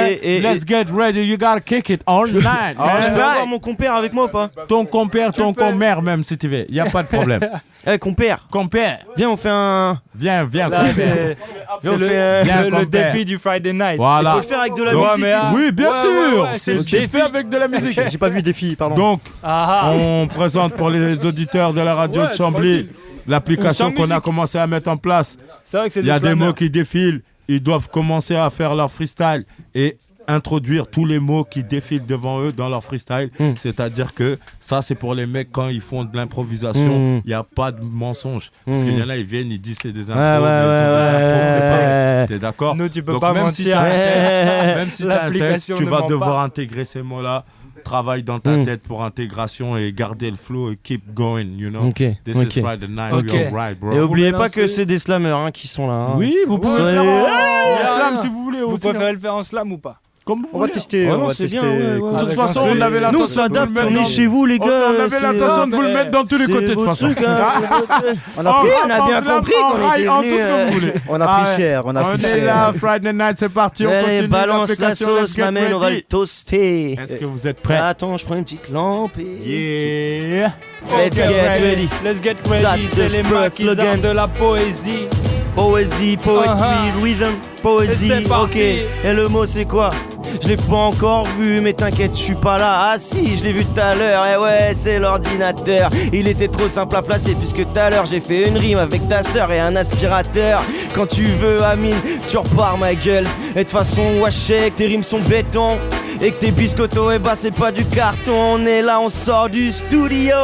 Let's get ready. You gotta kick it all night. Je peux avoir mon compère avec moi ou pas? Ton compère, ton compère même si tu veux. Y a pas de problème. Compère. Viens, on fait un. Viens. C'est le défi du Friday night. Voilà. Il faut le faire avec de la musique. Oui, bien sûr. C'est fait avec de la musique. J'ai pas vu défi, pardon. Donc, on présente pour les auditeurs de la radio de Chambly l'application qu'on a commencé à mettre en place. C'est vrai que c'est Il y a des mots qui défilent. Ils doivent commencer à faire leur freestyle et introduire tous les mots qui défilent devant eux dans leur freestyle. C'est-à-dire que ça, c'est pour les mecs quand ils font de l'improvisation. Il n'y a pas de mensonge. Parce qu'il y en a, ils viennent, ils disent c'est des impros, mais ils sont des impros préparés. T'es d'accord? Nous, tu peux Donc, pas même mentir. Même si tu as un texte, L'application tu ne vas ment devoir pas. intégrer ces mots-là. Travaille dans ta tête pour intégration et garder le flow et keep going, you know. This is Friday night, we are right, bro. Et oubliez pas que c'est des slammers qui sont là. Oui, vous pouvez le faire en slam si vous voulez. Vous préférez le faire en slam ou pas? Comme vous On va voulez. tester. Ouais, non, c'est bien. De toute façon, on avait Nous, on l'intention de vous s'adapte, le mettre on est dans- chez vous, les gars. On avait l'intention de vous le mettre dans tous les côtés de toute façon. On a bien compris qu'on était en tout ce que vous voulez. On a pris cher, on a On pris est cher. là, Friday night, c'est parti, on Allez, continue balance la l'application. sauce, Let's get ma man, on va le ready. toaster. Est-ce que vous êtes prêts? Attends, je prends une petite lampe. Yeah. Let's get ready. Let's get ready. That's C'est the les first maquisards slogan. de la poésie. Poésie, poetry, rhythm, poésie, Et c'est parti. ok. Et le mot c'est quoi? Je l'ai pas encore vu, mais t'inquiète, je suis pas là. Ah si, je l'ai vu tout à l'heure. Et ouais, c'est l'ordinateur. Il était trop simple à placer, puisque tout à l'heure j'ai fait une rime avec ta sœur et un aspirateur. Quand tu veux, Amine, tu repars ma gueule. Et de toute façon, wesh, que tes rimes sont béton. Et que tes biscottos, eh bah c'est pas du carton. On est là, on sort du studio.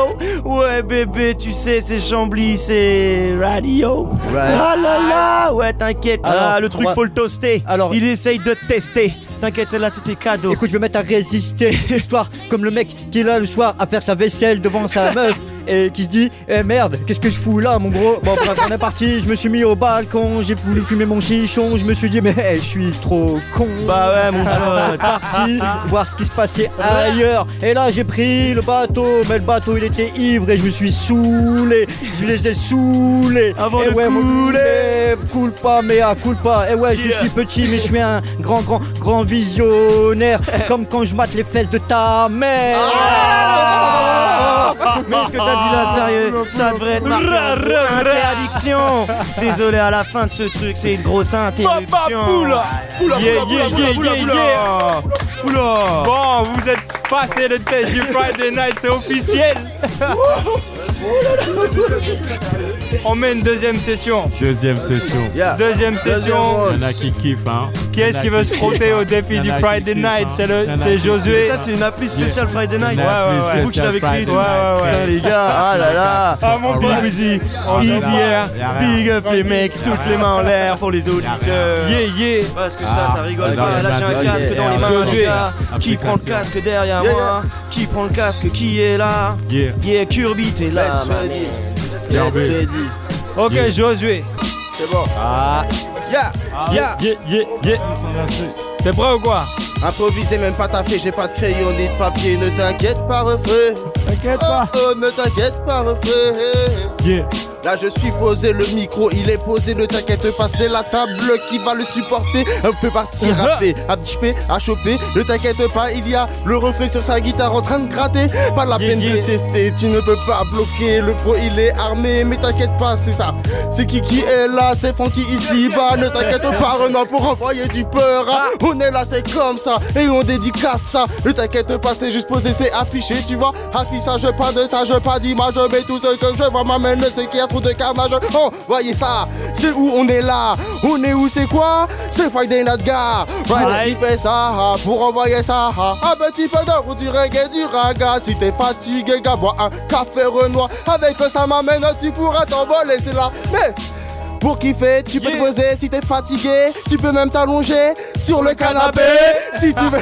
Ouais bébé, tu sais c'est Chambly, c'est radio. Ah là là, ouais t'inquiète. Alors, Le truc on va- faut le toaster. Alors- Il essaye de tester. T'inquiète, celle-là c'était cadeau. Écoute, je vais mettre à résister. Histoire comme le mec qui est là le soir à faire sa vaisselle devant sa meuf et qui se dit eh merde, qu'est-ce que je fous là mon gros. Bon bref, on est parti, je me suis mis au balcon, j'ai voulu fumer mon chichon, je me suis dit mais je suis trop con. Bah ouais mon Alors pote. c'est parti voir ce qui se passait ailleurs. Et là j'ai pris le bateau, mais le bateau il était ivre et je me suis saoulé. Je les ai saoulés. Avant et de ouais, mon couler. coule pas mais coule pas. Et ouais, je suis petit mais je suis un grand visionnaire. Comme quand je mate les fesses de ta mère. Mais ce que t'as dit là, sérieux, ça devrait être marqué en interdiction. Désolé à la fin de ce truc, c'est une grosse interruption. Bon, vous êtes passé le test du Friday night, c'est officiel. On met une deuxième session. Deuxième session. Deuxième session. Il y en a qui kiffent, hein. Qui est-ce qui veut se frotter au défi du Friday night? C'est Josué. Ça, c'est une appli spéciale Friday Night. ouais. C'est vous qui l'avez créé. Ouais. Putain, les gars, ah là là. Ah, mon Big pote. Wizzy, easy air, big up les mecs, toutes les mains en l'air pour les auditeurs. Yeah. Parce que ça rigole pas. Là, j'ai un casque dans les mains, les gars. Qui prend le casque derrière moi? Qui prend le casque? Qui est là? Yeah, Kirby, t'es là. Ok, Josué. C'est bon. Yeah. T'es prêt ou quoi? Improviser, même pas taffé, j'ai pas de crayon ni de papier, ne t'inquiète pas, refrain. T'inquiète pas. Oh, ne t'inquiète pas, refrain. Yeah. Là je suis posé, le micro il est posé, ne t'inquiète pas, c'est la table qui va le supporter. On peut partir rapper, à chipper, à choper, ne t'inquiète pas, il y a le refrain sur sa guitare en train de gratter. Pas la peine de tester, tu ne peux pas bloquer, le flow il est armé, mais t'inquiète pas, c'est ça. C'est qui est là, c'est Francky ici bas, ne t'inquiète pas Renan pour envoyer du peur. On est là, c'est comme ça, et on dédicace ça. Ne t'inquiète pas, c'est juste posé, c'est affiché, tu vois. Affichage, pas de sage, pas d'image, mais tout ce que je vois m'amène, c'est qu'il y a trop de carnage. Oh, voyez ça, c'est où on est là. On est où, c'est quoi? C'est Friday Night Gars. Friday qui fait ça, pour envoyer ça. Un petit peu d'or pour du reggae, du raga. Si t'es fatigué, gars, bois un café Renoir. Avec ça m'amène, tu pourras t'envoler, c'est là. Mais pour kiffer, tu peux te poser si t'es fatigué. Tu peux même t'allonger sur le canapé si tu veux.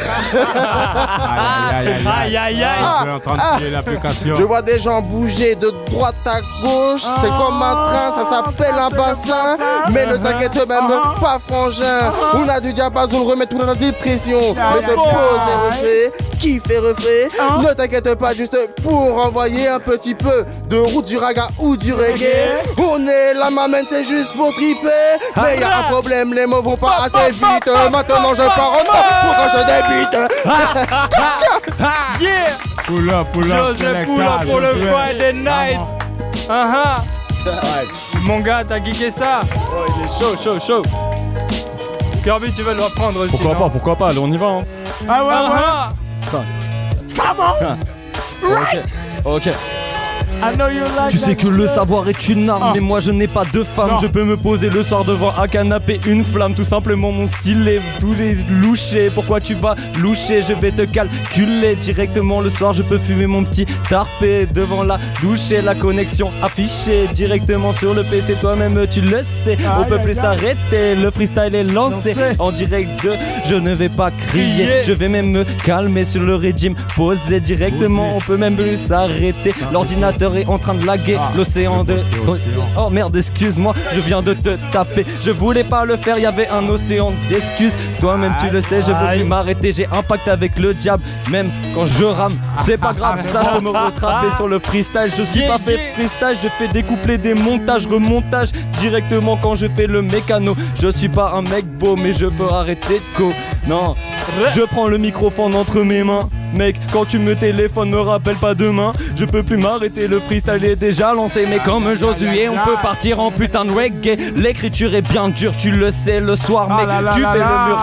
Aïe. On est en train de filer l'application. Je vois des gens bouger de droite à gauche. C'est comme un train, ça s'appelle un bassin. Mais ne t'inquiète même pas, frangin. On a du diapason, remet tout dans la dépression. Mais se poser, refait. kiff et refrain. Ne t'inquiète pas, juste pour envoyer un petit peu de route du raga ou du reggae. On est là, maman, c'est juste pour triper. Mais y'a un problème, les mots vont pas assez vite. Maintenant je pars en mode pour quand je débite. Yeah! Pull up, Joseph pull up pour le Friday night. Mon gars, t'as geeké ça? Oh, il est chaud. Kirby, tu vas le reprendre aussi. Pourquoi pas, allez, on y va. Hein. Ah ouais. Come on. Ok. I know you like Tu sais que le savoir est une arme, Ah. mais moi je n'ai pas de femme. Non. Je peux me poser le soir devant un canapé, une flamme. Tout simplement mon style est tous les louchés. Pourquoi tu vas loucher? Je vais te calculer directement le soir. Je peux fumer mon petit tarpé devant la douche et la connexion affichée directement sur le PC. Toi-même tu le sais. On peut plus s'arrêter. Le freestyle est lancé en direct de. Je ne vais pas crier. Je vais même me calmer sur le régime posé directement. On peut même plus s'arrêter. L'ordinateur est en train de laguer l'océan de... Oh merde, excuse-moi, je viens de te taper. Je voulais pas le faire, il y avait un océan d'excuses. Toi-même tu le sais, je veux plus m'arrêter. J'ai un pacte avec le diable, même quand je rame. C'est pas grave, ça je peux me rattraper sur le freestyle. Je suis pas fait freestyle, je fais des couplets, des montages, remontages directement quand je fais le mécano. Je suis pas un mec beau, mais je peux arrêter de co. Non, je prends le microphone entre mes mains. Mec, quand tu me téléphones, me rappelle pas demain. Je peux plus m'arrêter, le freestyle est déjà lancé. Mais comme Josué, on peut partir en putain de reggae. L'écriture est bien dure, tu le sais, le soir, mec. Tu fais le mur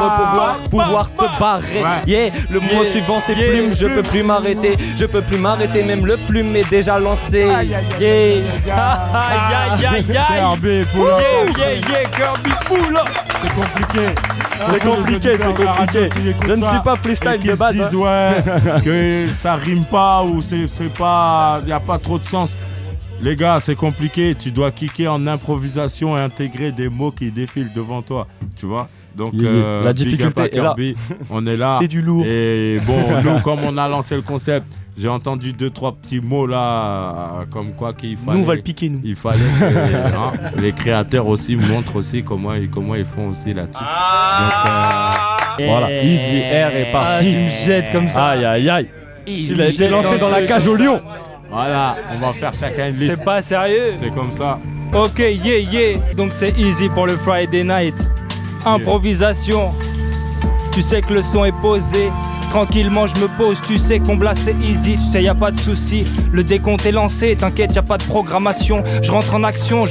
pour pouvoir te barrer. Yeah, le mot suivant c'est plume, je peux plus m'arrêter. Je peux plus m'arrêter, même le plume est déjà lancé. Yeah. Kirby, pull up. Kirby, pull up. C'est compliqué. C'est compliqué. Je ne suis pas freestyle de base. Ils disent que ça rime pas ou c'est pas, y a pas trop de sens. Les gars, c'est compliqué. Tu dois kicker en improvisation et intégrer des mots qui défilent devant toi. Tu vois? Donc la difficulté est là. On est là. C'est du lourd. Et bon, nous, comme on a lancé le concept, j'ai entendu 2-3 petits mots là, comme quoi qu'il fallait. Nous, on va le piquer, nous. Il fallait que les créateurs aussi montrent aussi comment ils font aussi là-dessus. Voilà, Easy Air est parti. Tu me jettes comme ça. Aïe. Il a été lancé dans la cage au lion. Voilà, on va faire chacun une liste. C'est pas sérieux. C'est comme ça. Ok, yeah. Donc c'est easy pour le Friday night. Improvisation. Tu sais que le son est posé. Tranquillement je me pose, tu sais que mon blast c'est easy, tu sais y a pas de souci. Le décompte est lancé, t'inquiète y a pas de programmation. Je rentre en action,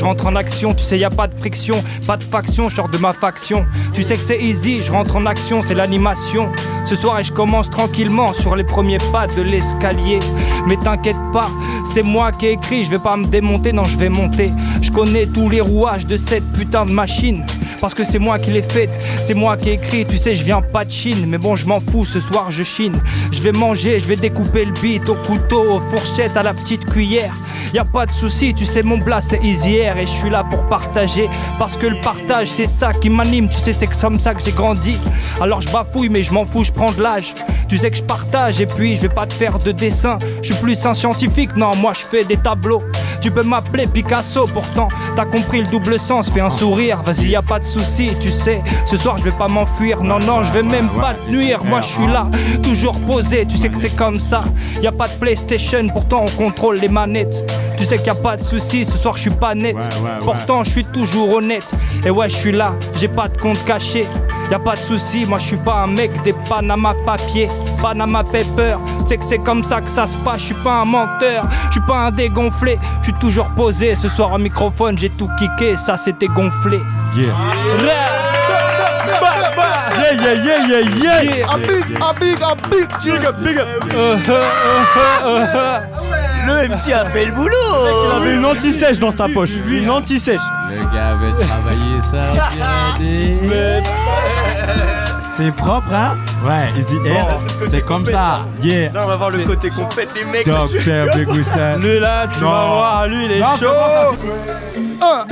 tu sais y a pas de friction, pas de faction, je sors de ma faction. Tu sais que c'est easy, je rentre en action, c'est l'animation. Ce soir et je commence tranquillement sur les premiers pas de l'escalier. Mais t'inquiète pas, c'est moi qui ai écrit, je vais pas me démonter, non je vais monter. Je connais tous les rouages de cette putain de machine. Parce que c'est moi qui l'ai faite, c'est moi qui ai écrit, tu sais je viens pas de Chine. Mais bon je m'en fous, ce soir je chine. Je vais manger, je vais découper le beat au couteau, aux fourchettes, à la petite cuillère. Y a pas de souci, tu sais mon blast c'est easy air. Et je suis là pour partager, parce que le partage c'est ça qui m'anime. Tu sais c'est comme ça que j'ai grandi. Alors je bafouille mais je m'en fous, je prends de l'âge. Tu sais que je partage et puis je vais pas te faire de dessin. Je suis plus un scientifique, non moi je fais des tableaux. Tu peux m'appeler Picasso, pourtant t'as compris le double sens, fais un sourire. Vas-y y a pas de souci, tu sais, ce soir je vais pas m'enfuir. Non je vais même pas te nuire. Moi je suis là, toujours posé, tu sais que c'est comme ça. Y a pas de PlayStation, pourtant on contrôle les manettes. Tu sais qu'il y a pas de souci, ce soir je suis pas net. Pourtant je suis toujours honnête. Et ouais je suis là, j'ai pas de compte caché. Y'a pas de souci, moi je suis pas un mec des Panama papier, Panama paper. Tu sais que c'est comme ça que ça se passe, je suis pas un menteur, je suis pas un dégonflé, je suis toujours posé. Ce soir au microphone j'ai tout kické, ça c'était gonflé. Yeah. Big up. Le MC a fait le boulot. Il avait une anti-sèche dans sa poche. Une anti-sèche. Le gars avait travaillé ça. C'est propre, hein? Ouais, Easy Air, c'est comme ça. Yeah. Là, on va voir le côté qu'on fait des mecs. Docteur Begoussen. Lui là, tu vas voir, lui il est chaud. Doc,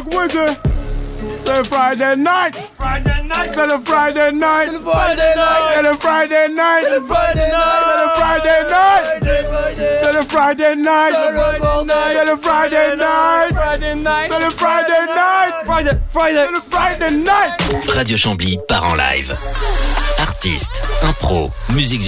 Wizard. C'est Friday night. C'est le Friday night. C'est le Friday night. C'est le Friday night. C'est le Friday night. C'est le Friday night. C'est le Friday night. C'est le Friday night. Friday. C'est le Friday night. Radio Chambly part en live. Artistes, impro, musique